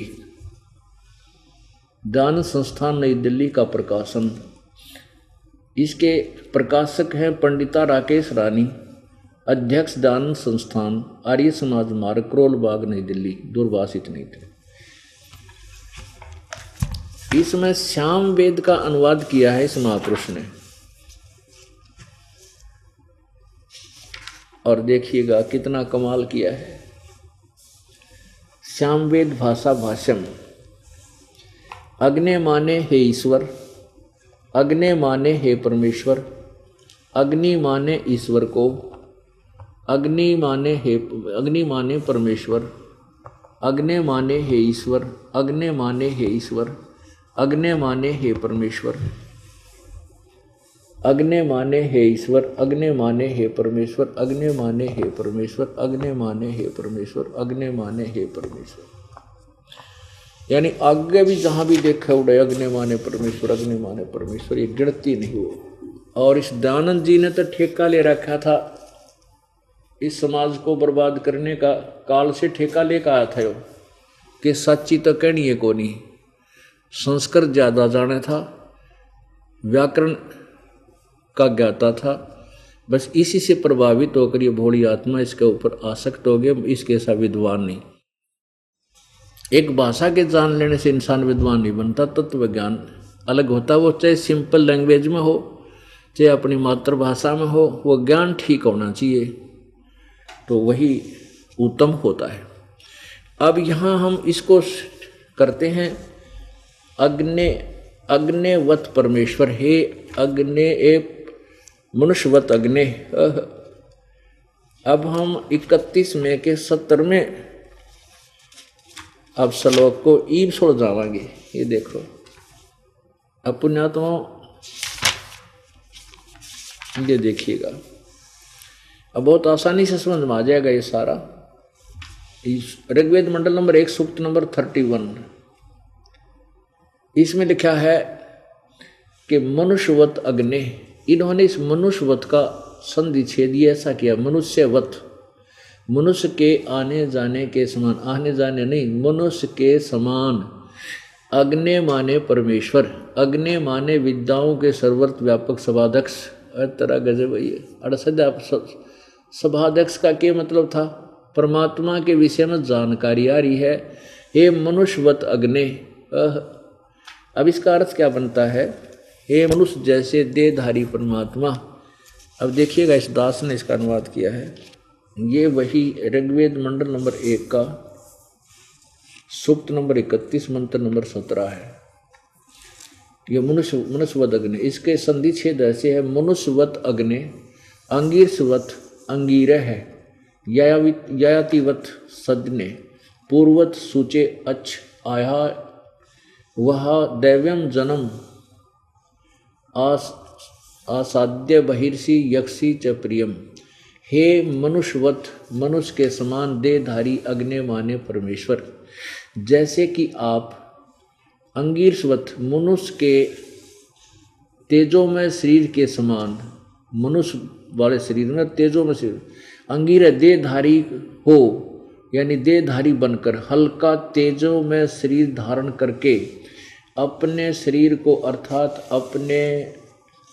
दयानंद संस्थान नई दिल्ली का प्रकाशन। इसके प्रकाशक हैं पंडिता राकेश रानी, अध्यक्ष दयानंद संस्थान, आर्य समाज मार्ग, करोल बाग नई दिल्ली, दूरभाषित नहीं थे। इसमें श्याम वेद का अनुवाद किया है इस महापुरुष ने। और देखिएगा कितना कमाल किया है। श्यामवेद भाषा भाष्यम। अग्नि माने हे ईश्वर, अग्नि माने हे परमेश्वर, अग्नि माने ईश्वर को, अग्नि माने परमेश्वर, अग्नि माने हे ईश्वर, अग्नि माने हे ईश्वर, अग्नि माने हे परमेश्वर, अग्नि माने हे ईश्वर, अग्नि माने हे परमेश्वर, अग्नि माने हे परमेश्वर, अग्नि माने हे परमेश्वर, अग्नि माने हे परमेश्वर। यानी आगे भी जहां भी देखा उड़े अग्नि माने परमेश्वर, अग्नि माने परमेश्वर, ये गिनती नहीं हो। और इस दयानंद जी ने तो ठेका ले रखा था इस समाज को बर्बाद करने का, काल से ठेका लेकर आया था कि सच्ची तो कहनी है को नहीं। संस्कृत ज्यादा जाना था, व्याकरण का ज्ञाता था, बस इसी से प्रभावित होकर ये भोली आत्मा इसके ऊपर आसक्त हो गए। इसके ऐसा विद्वान नहीं। एक भाषा के जान लेने से इंसान विद्वान नहीं बनता। तत्व ज्ञान अलग होता, वो चाहे सिंपल लैंग्वेज में हो चाहे अपनी मातृभाषा में हो, वो ज्ञान ठीक होना चाहिए, तो वही उत्तम होता है। अब यहाँ हम इसको करते हैं अग्निवत परमेश्वर, हे अग्नि ए मनुष्यवत अग्नि। अब हम 31 में के 70वें अब श्लोक को ईब छोड़ जावांगे। ये देखो, अब पुण्यात्माओं ये देखिएगा, अब बहुत आसानी से समझ में आ जाएगा ये सारा। ऋग्वेद मंडल नंबर 1 सूक्त नंबर 31, इसमें लिखा है कि मनुष्यवत अग्नि। इन्होंने इस मनुष्यवत का संधि छेद ऐसा किया, मनुष्यवत, मनुष्य के आने जाने के समान, आने जाने नहीं, मनुष्य के समान। अग्नि माने परमेश्वर, अग्नि माने विद्याओं के सर्वत्र व्यापक सभाध्यक्ष। तरह गजब है। अड़सद सभाध्यक्ष का क्या मतलब था? परमात्मा के विषय में जानकारी आ रही है। हे मनुष्यवत अग्नि। अब इसका अर्थ क्या बनता है? हे मनुष्य जैसे देहधारी परमात्मा। अब देखिएगा इस दास ने इसका अनुवाद किया है। ये वही ऋग्वेद मंडल नंबर 1 का सूक्त नंबर 31 मंत्र नंबर 17 है। ये मनुष्यवत अग्नि, इसके संधि छेद ऐसे है, मनुष्यवत अग्नि अंगीरसवत अंगीरह है, यायातिवत सदने पूर्वत सूचे अच्छ आया वह दैव्यम जन्म आसाद्य बहिर्षि यक्षी च प्रियम। हे मनुष्यवत, मनुष्य के समान देहधारी अग्नि माने परमेश्वर, जैसे कि आप अंगीरसवत मनुष्य के तेजोमय शरीर के समान, मनुष्य वाले शरीर में तेजोमय शरीर अंगीर देहधारी हो, यानी देहधारी बनकर हल्का तेजोमय शरीर धारण करके अपने शरीर को अर्थात अपने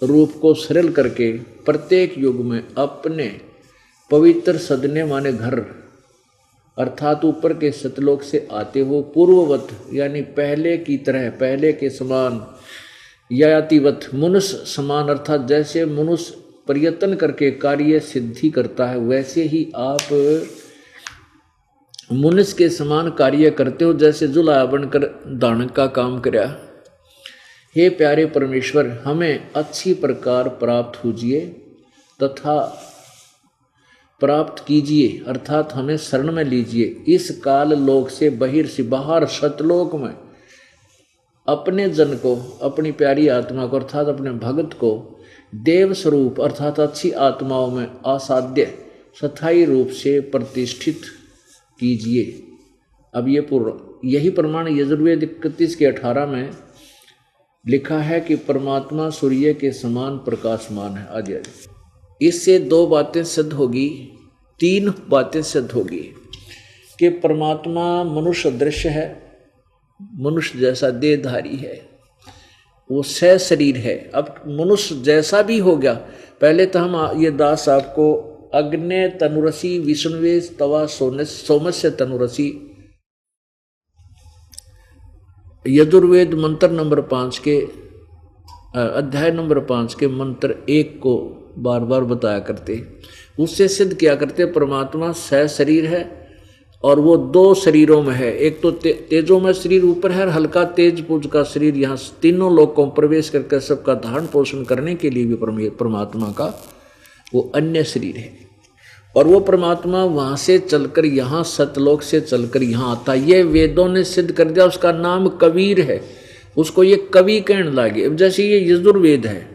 रूप को सरल करके प्रत्येक युग में अपने पवित्र सदने माने घर अर्थात ऊपर के सतलोक से आते हो पूर्ववत यानी पहले की तरह, पहले के समान, यातिवत मनुष्य समान अर्थात जैसे मनुष्य प्रयत्न करके कार्य सिद्धि करता है वैसे ही आप मनुष्य के समान कार्य करते हो, जैसे जुलाया बनकर दान का काम कराया। हे प्यारे परमेश्वर, हमें अच्छी प्रकार प्राप्त होजिए तथा प्राप्त कीजिए अर्थात हमें शरण में लीजिए। इस काल लोक से बहिर्षि बाहर सतलोक में अपने जन को, अपनी प्यारी आत्मा को अर्थात अपने भगत को देव स्वरूप अर्थात अच्छी आत्माओं में असाध्य स्थायी रूप से प्रतिष्ठित कीजिए। अब ये यही प्रमाण यजुर्वेद 31 के 18 में लिखा है कि परमात्मा सूर्य के समान प्रकाशमान है आदि आदि। इससे 2 बातें सिद्ध होगी, 3 बातें सिद्ध होगी कि परमात्मा मनुष्य दृश्य है, मनुष्य जैसा देहधारी है, वो सह शरीर है। अब मनुष्य जैसा भी हो गया, पहले तो हम ये दास आपको अग्ने तनुरसी विष्णुवे तवा सोमस्य तनुरसी यजुर्वेद मंत्र नंबर 5 के अध्याय नंबर 5 के मंत्र 1 को बार बार बताया करते, उससे सिद्ध किया करते परमात्मा सह शरीर है और वो 2 शरीरों में है। एक तो तेजों में शरीर ऊपर है और हल्का तेज पुंज का शरीर यहाँ तीनों लोकों में प्रवेश करके सबका धारण पोषण करने के लिए भी परमात्मा का वो अन्य शरीर है। और वो परमात्मा वहाँ से चलकर यहाँ सतलोक से चलकर यहाँ आता। ये वेदों ने सिद्ध कर दिया, उसका नाम कबीर है, उसको ये कवि कहने लगे। अब जैसे ये यजुर्वेद है,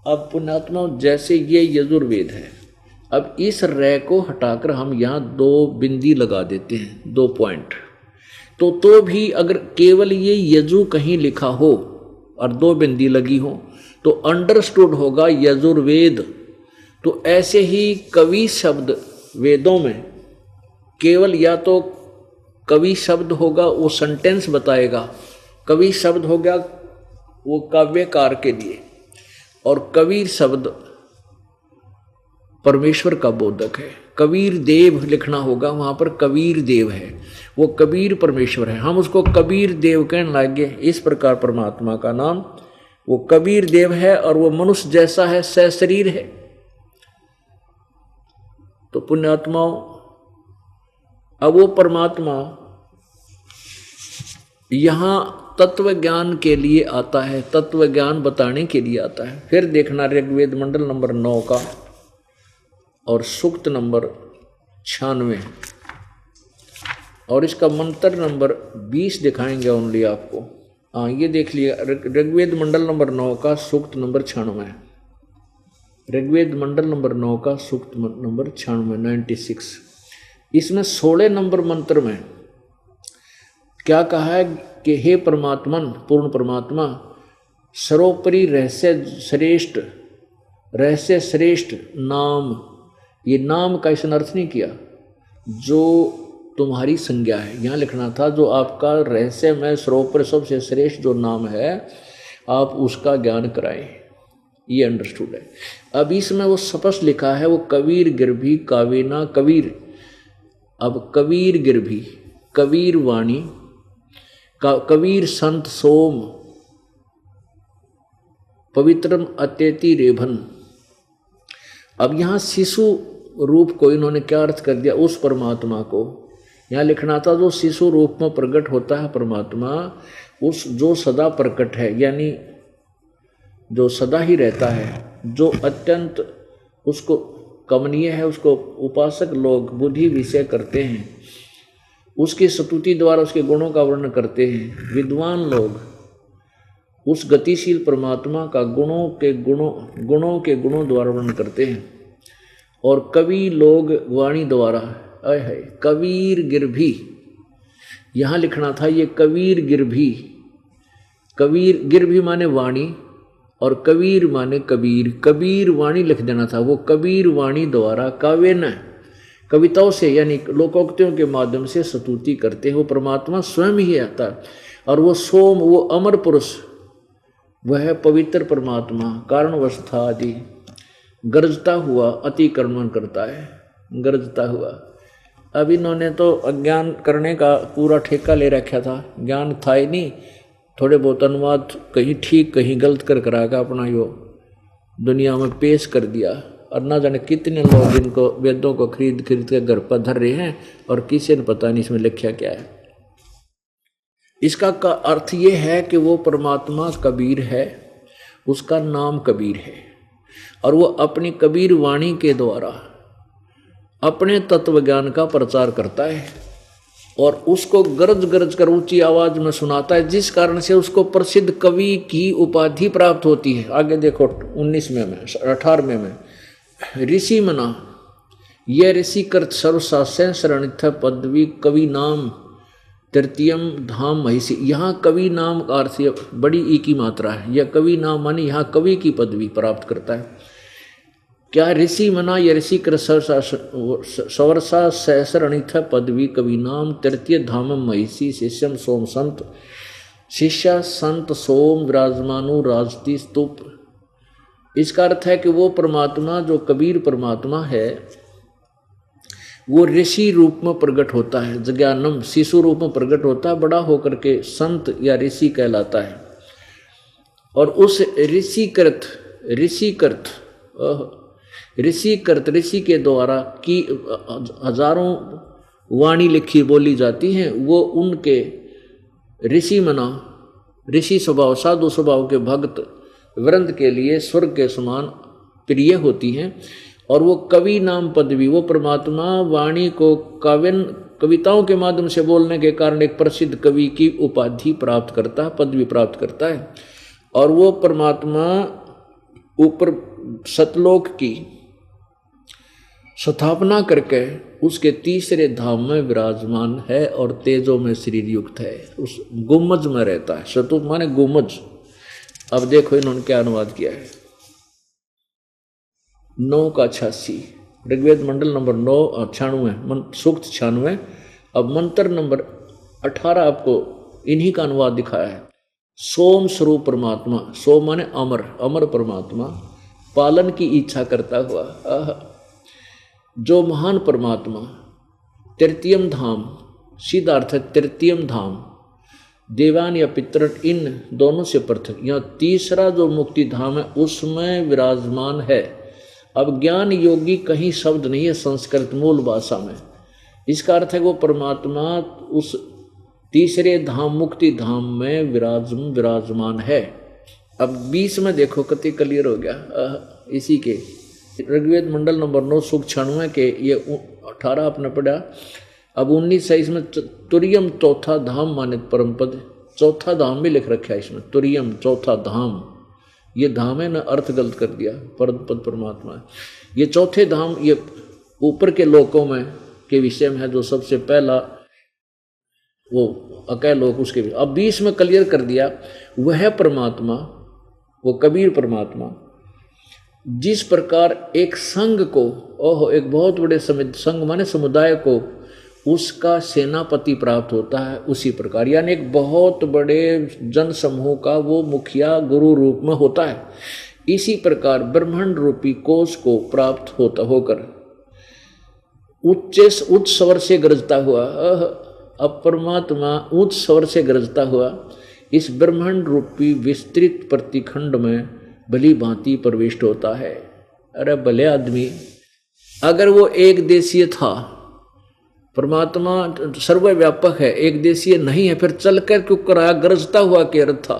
अब पुण्यात्मा जैसे ये यजुर्वेद है, अब इस रे को हटाकर हम यहाँ 2 बिंदी लगा देते हैं, 2 पॉइंट, तो भी अगर केवल ये यजु कहीं लिखा हो और 2 बिंदी लगी हो तो अंडरस्टूड होगा यजुर्वेद। तो ऐसे ही कवि शब्द वेदों में केवल या तो कवि शब्द होगा, वो सेंटेंस बताएगा, कवि शब्द हो गया वो काव्यकार के लिए, और कबीर शब्द परमेश्वर का बोधक है। कबीर देव लिखना होगा, वहाँ पर कबीर देव है, वो कबीर परमेश्वर है, हम उसको कबीर देव कहने लगे। इस प्रकार परमात्मा का नाम वो कबीर देव है और वो मनुष्य जैसा है, सह शरीर है। तो पुण्यात्माओं, अब वो परमात्मा यहाँ तत्व ज्ञान के लिए आता है, तत्व ज्ञान बताने के लिए आता है। फिर देखना ऋग्वेद मंडल नंबर 9 का और सूक्त नंबर 96 और इसका मंत्र नंबर 20 दिखाएंगे ओनली आपको। हाँ, ये देख लिया, ऋग्वेद मंडल नंबर 9 का सूक्त नंबर 96, ऋग्वेद मंडल नंबर 9 का सूक्त नंबर 96। इसमें 16 नंबर मंत्र में क्या कहा है कि हे परमात्मन, पूर्ण परमात्मा, सर्वोपरि रहस्य श्रेष्ठ नाम, ये नाम का इसने अर्थ नहीं किया, जो तुम्हारी संज्ञा है, यहाँ लिखना था जो आपका रहस्य में सर्वोपरि सबसे श्रेष्ठ जो नाम है आप उसका ज्ञान कराएं, ये अंडरस्टूड है। अब इसमें वो स्पष्ट लिखा है, वो कबीर गिरभी कावेना कबीर। अब कबीर गिरभी, कबीर वाणी, कबीर संत सोम, पवित्रम अत्यति रेभन। अब यहाँ शिशु रूप को इन्होंने क्या अर्थ कर दिया, उस परमात्मा को। यहाँ लिखना था जो शिशु रूप में प्रकट होता है परमात्मा, उस जो सदा प्रकट है, यानी जो सदा ही रहता है, जो अत्यंत उसको कमनीय है, उसको उपासक लोग बुद्धि विषय करते हैं, उसकी स्तुति द्वारा उसके गुणों का वर्णन करते हैं। विद्वान लोग उस गतिशील परमात्मा का गुणों के गुणों द्वारा वर्णन करते हैं। और कवि लोग वाणी द्वारा, है कबीर गिरभी, यहाँ लिखना था ये कबीर गिरभी। कबीर गिरभी माने वाणी और कबीर माने कबीर, कबीर वाणी लिख देना था। वो कबीर वाणी द्वारा काव्य न कविताओं से यानी लोकोक्तियों के माध्यम से स्तुति करते हैं। वो परमात्मा स्वयं ही आता है और वो सोम, वो अमर पुरुष, वह पवित्र परमात्मा कारणवस्था आदि गरजता हुआ अतिक्रमण करता है, गरजता हुआ। अब इन्होंने तो अज्ञान करने का पूरा ठेका ले रखा था, ज्ञान था ही नहीं, थोड़े बहुत अनुवाद कहीं ठीक कहीं गलत कर करा का अपना यो दुनिया में पेश कर दिया। और ना जाने कितने लोग इनको वेदों को खरीद के घर पर धर रहे हैं और किसी ने पता नहीं इसमें लिखा क्या है। इसका का अर्थ ये है कि वो परमात्मा कबीर है, उसका नाम कबीर है और वो अपनी कबीर वाणी के द्वारा अपने तत्व ज्ञान का प्रचार करता है और उसको गरज गरज कर ऊंची आवाज में सुनाता है, जिस कारण से उसको प्रसिद्ध कवि की उपाधि प्राप्त होती है। आगे देखो 19वें में 18वें में ऋषि मना, यह ऋषि कृत सर्वशास्त्र शरणिथ पदवी कवि नाम तृतीयम धाम महिषी। यहाँ कवि नाम का अर्थ बड़ी ई की मात्रा है, यह कवि नाम माने यहाँ कवि की पदवी प्राप्त करता है। क्या ऋषि मना यह ऋषि कृत सवर्षा सहस्रणिथ पदवी कवि नाम तृतीय धामम महिषी शिष्यम सोम संत, शिष्य संत सोम विराजमानु राजती स्तूप। इसका अर्थ है कि वो परमात्मा जो कबीर परमात्मा है वो ऋषि रूप में प्रकट होता है, जज्ञानम शिशु रूप में प्रकट होता है, बड़ा होकर के संत या ऋषि कहलाता है। और उस ऋषि के द्वारा की हजारों वाणी लिखी बोली जाती हैं, वो उनके ऋषि मना ऋषि स्वभाव साधु स्वभाव के भक्त वृंद के लिए स्वर्ग के समान प्रिय होती हैं। और वो कवि नाम पदवी, वो परमात्मा वाणी को कविताओं के माध्यम से बोलने के कारण एक प्रसिद्ध कवि की उपाधि प्राप्त करता है, पदवी प्राप्त करता है। और वो परमात्मा ऊपर सतलोक की स्थापना करके उसके तीसरे धाम में विराजमान है और तेजों में शरीर युक्त है, उस गुम्मज में रहता है। शतुप माने गुम्मज। अब देखो इन्होंने क्या अनुवाद किया है। 9 का 86 ऋग्वेद मंडल नंबर 9 96 सूक्त 96। अब मंत्र नंबर 18 आपको इन्हीं का अनुवाद दिखाया है। सोम स्वरूप परमात्मा, सोम माने अमर, अमर परमात्मा पालन की इच्छा करता हुआ जो महान परमात्मा तृतीयम धाम, सीधा अर्थ है तृतीयम धाम, देवान या पितृ इन दोनों से पृथक, यहाँ तीसरा जो मुक्ति धाम है उसमें विराजमान है। अब ज्ञान योगी कहीं शब्द नहीं है संस्कृत मूल भाषा में। इसका अर्थ है वो परमात्मा उस तीसरे धाम मुक्ति धाम में विराजमान है। अब 20 में देखो कितनी क्लियर हो गया। इसी के ऋग्वेद मंडल नंबर 9 सूक्त 96 के ये 18 आपने पढ़ा। अब 19 है इसमें तुरियम चौथा धाम माने परम पद, चौथा धाम भी लिख रखा है इसमें, तुरियम चौथा धाम, ये धाम है ना, अर्थ गलत कर दिया, परम पद परमात्मा है। ये चौथे धाम ये ऊपर के लोकों में के विषय में है, जो सबसे पहला वो अकय लोक उसके भी। अब 20 में क्लियर कर दिया वह परमात्मा, वो कबीर परमात्मा जिस प्रकार एक संघ को, एक बहुत बड़े संघ माने समुदाय को उसका सेनापति प्राप्त होता है, उसी प्रकार यानी एक बहुत बड़े जन समूह का वो मुखिया गुरु रूप में होता है। इसी प्रकार ब्रह्मांड रूपी कोश को प्राप्त होकर उच्च स्वर से गरजता हुआ, अब परमात्मा उच्च स्वर से गरजता हुआ इस ब्रह्मांड रूपी विस्तृत प्रतिखंड में भली भांति प्रविष्ट होता है। अरे भले आदमी, अगर वो एक देशीय था, परमात्मा सर्वव्यापक है, एक देशीय नहीं है, फिर चलकर क्यों कराया, गरजता हुआ के अर्थ था,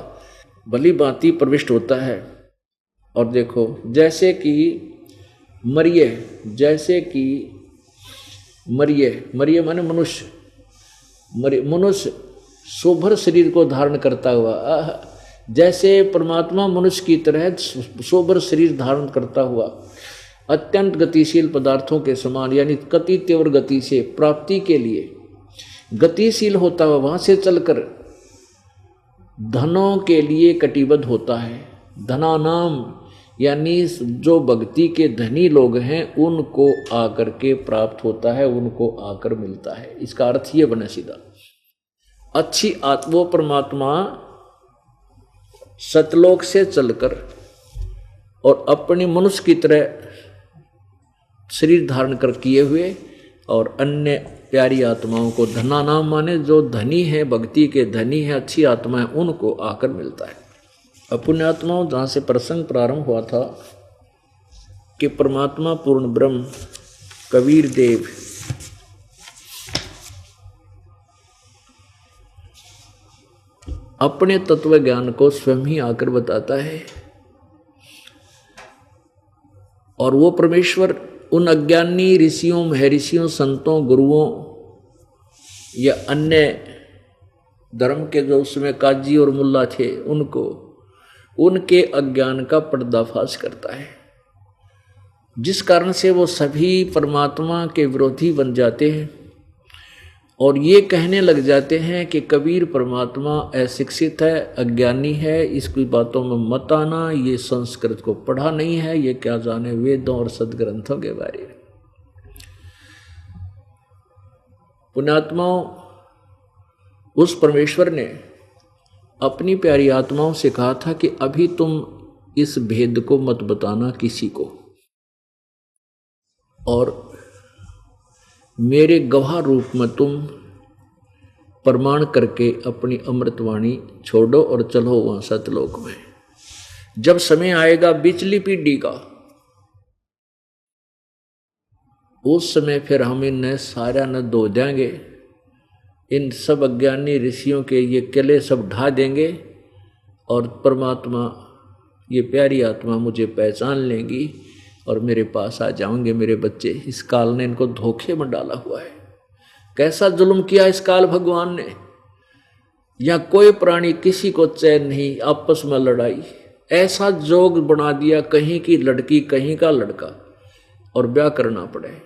भली भांति प्रविष्ट होता है। और देखो जैसे कि मरिये माने मनुष्य, मनुष्य शोभर शरीर को धारण करता हुआ, जैसे परमात्मा मनुष्य की तरह शोभर शरीर धारण करता हुआ अत्यंत गतिशील पदार्थों के समान, यानी अति तीव्र गति से प्राप्ति के लिए गतिशील होता हुआ वहां से चलकर धनों के लिए कटिबद्ध होता है। धनानाम यानी जो भक्ति के धनी लोग हैं उनको आकर के प्राप्त होता है, उनको आकर मिलता है। इसका अर्थ ये बने सीधा, अच्छी आत्मा परमात्मा सतलोक से चलकर और अपनी मनुष्य की तरह शरीर धारण कर किए हुए और अन्य प्यारी आत्माओं को, धना नाम माने जो धनी है, भक्ति के धनी है, अच्छी आत्मा है, उनको आकर मिलता है। अपुण्य आत्माओं, जहाँ से प्रसंग प्रारंभ हुआ था कि परमात्मा पूर्ण ब्रह्म कबीर देव अपने तत्व ज्ञान को स्वयं ही आकर बताता है, और वो परमेश्वर उन अज्ञानी ऋषियों, महर्षियों, संतों, गुरुओं या अन्य धर्म के जो उसमें काजी और मुल्ला थे, उनको उनके अज्ञान का पर्दाफाश करता है, जिस कारण से वो सभी परमात्मा के विरोधी बन जाते हैं और ये कहने लग जाते हैं कि कबीर परमात्मा अशिक्षित है, अज्ञानी है, इसकी बातों में मत आना, ये संस्कृत को पढ़ा नहीं है, ये क्या जाने वेदों और सदग्रंथों के बारे में। पुण्यात्माओं, उस परमेश्वर ने अपनी प्यारी आत्माओं से कहा था कि अभी तुम इस भेद को मत बताना किसी को, और मेरे गवाह रूप में तुम प्रमाण करके अपनी अमृतवाणी छोड़ो और चलो वहां सतलोक में। जब समय आएगा बिचली पीढ़ी का, उस समय फिर हम इन्हें सारा न धो देंगे, इन सब अज्ञानी ऋषियों के ये किले सब ढा देंगे और परमात्मा, ये प्यारी आत्मा मुझे पहचान लेंगी और मेरे पास आ जाओगे मेरे बच्चे। इस काल ने इनको धोखे में डाला हुआ है। कैसा जुल्म किया इस काल भगवान ने। या कोई प्राणी किसी को चैन नहीं, आपस में लड़ाई, ऐसा जोग बना दिया, कहीं की लड़की कहीं का लड़का, और ब्याह करना पड़े।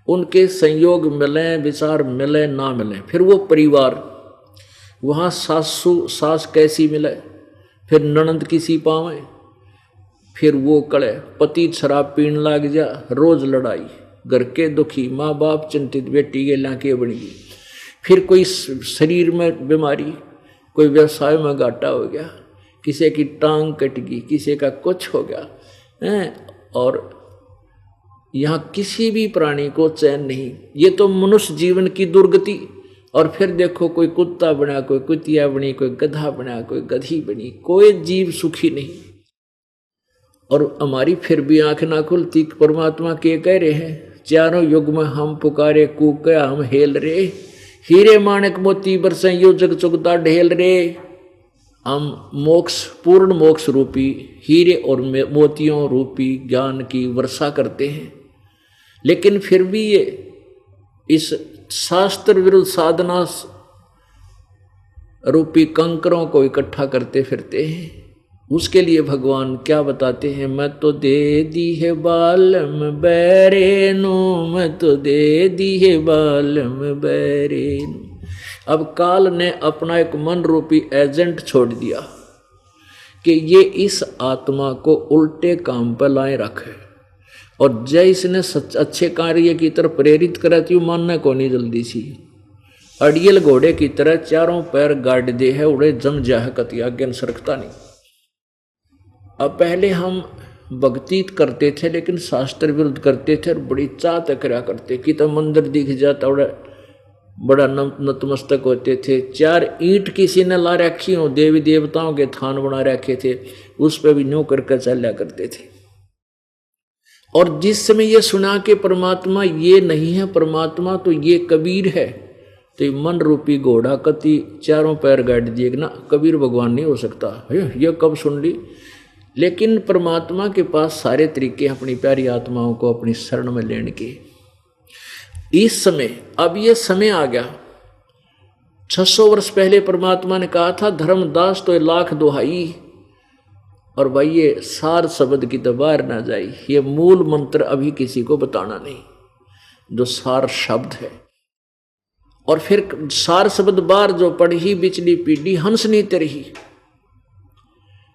उनके संयोग मिले, विचार मिले ना मिले, फिर वो परिवार, वहाँ सास कैसी मिले, फिर ननंद किसी पावे, फिर वो कड़े, पति शराब पीन लग जा, रोज लड़ाई, घर के दुखी, माँ बाप चिंतित, बेटी के लाके बनी, फिर कोई शरीर में बीमारी, कोई व्यवसाय में घाटा हो गया, किसी की टांग कट गई, किसी का कुछ हो गया है, और यहाँ किसी भी प्राणी को चैन नहीं। ये तो मनुष्य जीवन की दुर्गति। और फिर देखो, कोई कुत्ता बना, कोई कुतिया बनी, कोई गधा बना, कोई गधी बनी, कोई जीव सुखी नहीं। और हमारी फिर भी आंख ना खुलती। परमात्मा के कह रहे हैं, चारों युग में हम पुकारे कूकया हम हेल रे, हीरे माणक मोती बरसे यो जग चुगता ढेल रे। हम मोक्ष, पूर्ण मोक्ष रूपी हीरे और मोतियों रूपी ज्ञान की वर्षा करते हैं, लेकिन फिर भी ये इस शास्त्र विरुद्ध साधना रूपी कंकरों को इकट्ठा करते फिरते हैं। उसके लिए भगवान क्या बताते हैं, मैं तो दे दी है बालम बैरेनु, मैं तो दे दी है बालम बैरेनु। अब काल ने अपना एक मन रूपी एजेंट छोड़ दिया कि ये इस आत्मा को उल्टे काम पर लाए रखे, और जय इसने अच्छे कार्य की तरफ प्रेरित करा थी, मानने को नहीं जल्दी सी। अड़ियल घोड़े की तरह चारों पैर गाड़ दे है, उड़े जम जा है, कति आज्ञा सरकता नहीं। अब पहले हम भक्ति करते थे, लेकिन शास्त्र विरुद्ध करते थे और बड़ी चाह तकरा करते कि तो मंदिर दिख जाता बड़ा नतमस्तक होते थे। 4 ईंट किसी ने ला रखी हो, देवी देवताओं के थान बना रखे थे, उस पर भी न्यू करके चला करते थे। और जिस समय ये सुना कि परमात्मा ये नहीं है, परमात्मा तो ये कबीर है, तो ये मन रूपी घोड़ा कति चारों पैर गाड़ दिए ना, कबीर भगवान नहीं हो सकता। ये कब सुन ली? लेकिन परमात्मा के पास सारे तरीके अपनी प्यारी आत्माओं को अपनी शरण में लेने के। इस समय, अब ये समय आ गया, 600 वर्ष पहले परमात्मा ने कहा था धर्मदास तो लाख दुहाई, और भाई ये सार शब्द की तो बाहर ना जाई, ये मूल मंत्र अभी किसी को बताना नहीं, जो सार शब्द है। और फिर सार शब्द बार जो पढ़ी बिचली पीढ़ी हंस नहीं तरही,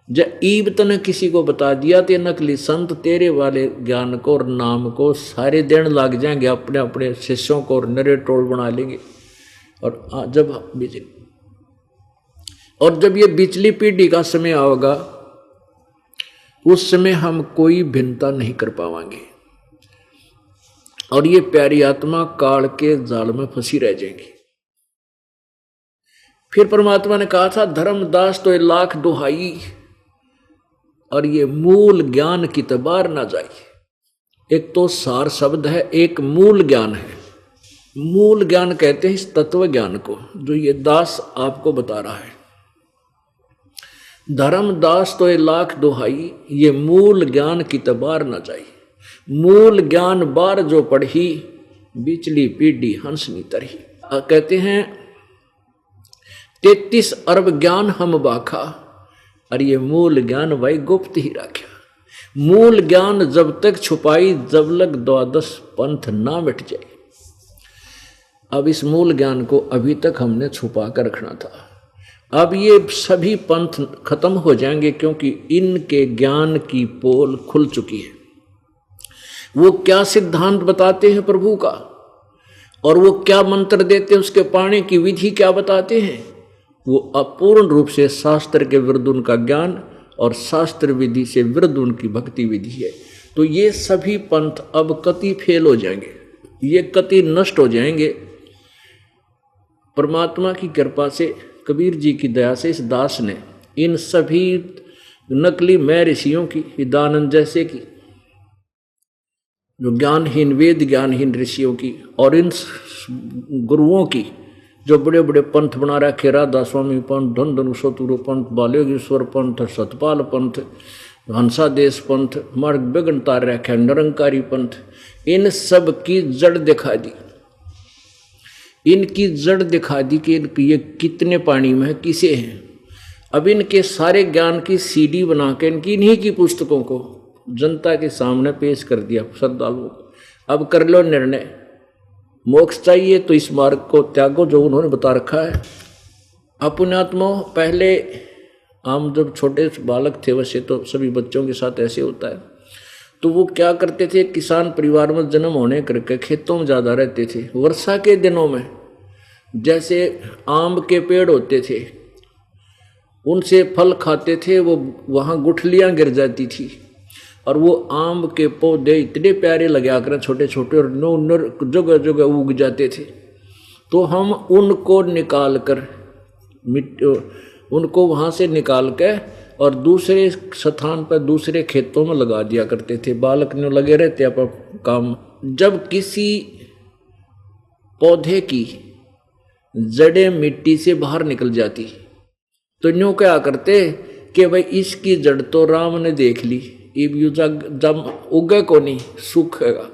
जब ईब तने किसी को बता दिया ते नकली संत तेरे वाले ज्ञान को और नाम को सारे देने लग जाएंगे, अपने अपने शिष्यों को और नरे टोल बना लेंगे। और जब ये बिचली पीढ़ी का समय आएगा, उस समय हम कोई भिन्नता नहीं कर पाएंगे, और ये प्यारी आत्मा काल के जाल में फंसी रह जाएगी। फिर परमात्मा ने कहा था धर्मदास तो लाख दुहाई, और ये मूल ज्ञान की तबार ना जाए। एक तो सार शब्द है, एक मूल ज्ञान है। मूल ज्ञान कहते हैं इस तत्व ज्ञान को, जो ये दास आपको बता रहा है। धर्मदास तो लाख दुहाई, ये मूल ज्ञान की तबार ना जाए। मूल ज्ञान बार जो पढ़ी, बिचली पीढ़ी हंसनी तरही। कहते हैं 33 अरब ज्ञान हम बाखा, और ये मूल ज्ञान भाई गुप्त ही रखा। मूल ज्ञान जब तक छुपाई, जब लग 12 पंथ ना मिट जाए। अब इस मूल ज्ञान को अभी तक हमने छुपा कर रखना था। अब ये सभी पंथ खत्म हो जाएंगे, क्योंकि इनके ज्ञान की पोल खुल चुकी है। वो क्या सिद्धांत बताते हैं प्रभु का, और वो क्या मंत्र देते हैं, उसके पाने की विधि क्या बताते हैं, वो अपूर्ण रूप से शास्त्र के विरुद्ध उनका ज्ञान और शास्त्र विधि से विरुद्ध उनकी भक्ति विधि है। तो ये सभी पंथ अब कति फेल हो जाएंगे, ये कति नष्ट हो जाएंगे। परमात्मा की कृपा से, कबीर जी की दया से इस दास ने इन सभी नकली मैं ऋषियों की, हिदानंद जैसे की, जो ज्ञानहीन वेद ज्ञानहीन ऋषियों की, और इन गुरुओं की जो बड़े बड़े पंथ बना रखे, राधा स्वामी पंथ, धन धनु शतुरु पंथ, बालेश्वर पंथ, सतपाल पंथ, हंसादेश पंथ, मार्ग बेगन तार रखे, निरंकारी पंथ, इन सब की जड़ दिखा दी। इनकी जड़ दिखा दी कि ये कितने पानी में है, किसे हैं। अब इनके सारे ज्ञान की सीडी बना के इनकी इन्हीं की पुस्तकों को जनता के सामने पेश कर दिया श्रद्धालुओं को। अब कर लो निर्णय, मोक्ष चाहिए तो इस मार्ग को त्यागो जो उन्होंने बता रखा है। अपनात्मा पहले हम जब छोटे बालक थे, वैसे तो सभी बच्चों के साथ ऐसे होता है, तो वो क्या करते थे, किसान परिवार में जन्म होने करके खेतों में ज़्यादा रहते थे। वर्षा के दिनों में जैसे आम के पेड़ होते थे, उनसे फल खाते थे, वो वहाँ गुठलियाँ गिर जाती थी, और वो आम के पौधे इतने प्यारे लगा कर छोटे छोटे और नर जगह जगह उग जाते थे। तो हम उनको निकाल कर उनको वहाँ से निकाल के और दूसरे स्थान पर दूसरे खेतों में लगा दिया करते थे। बालक ने लगे रहते अपन काम। जब किसी पौधे की जड़ें मिट्टी से बाहर निकल जाती तो यूँ क्या करते कि भाई इसकी जड़ तो राम ने देख ली, जब उगे को नहीं सूखेगा।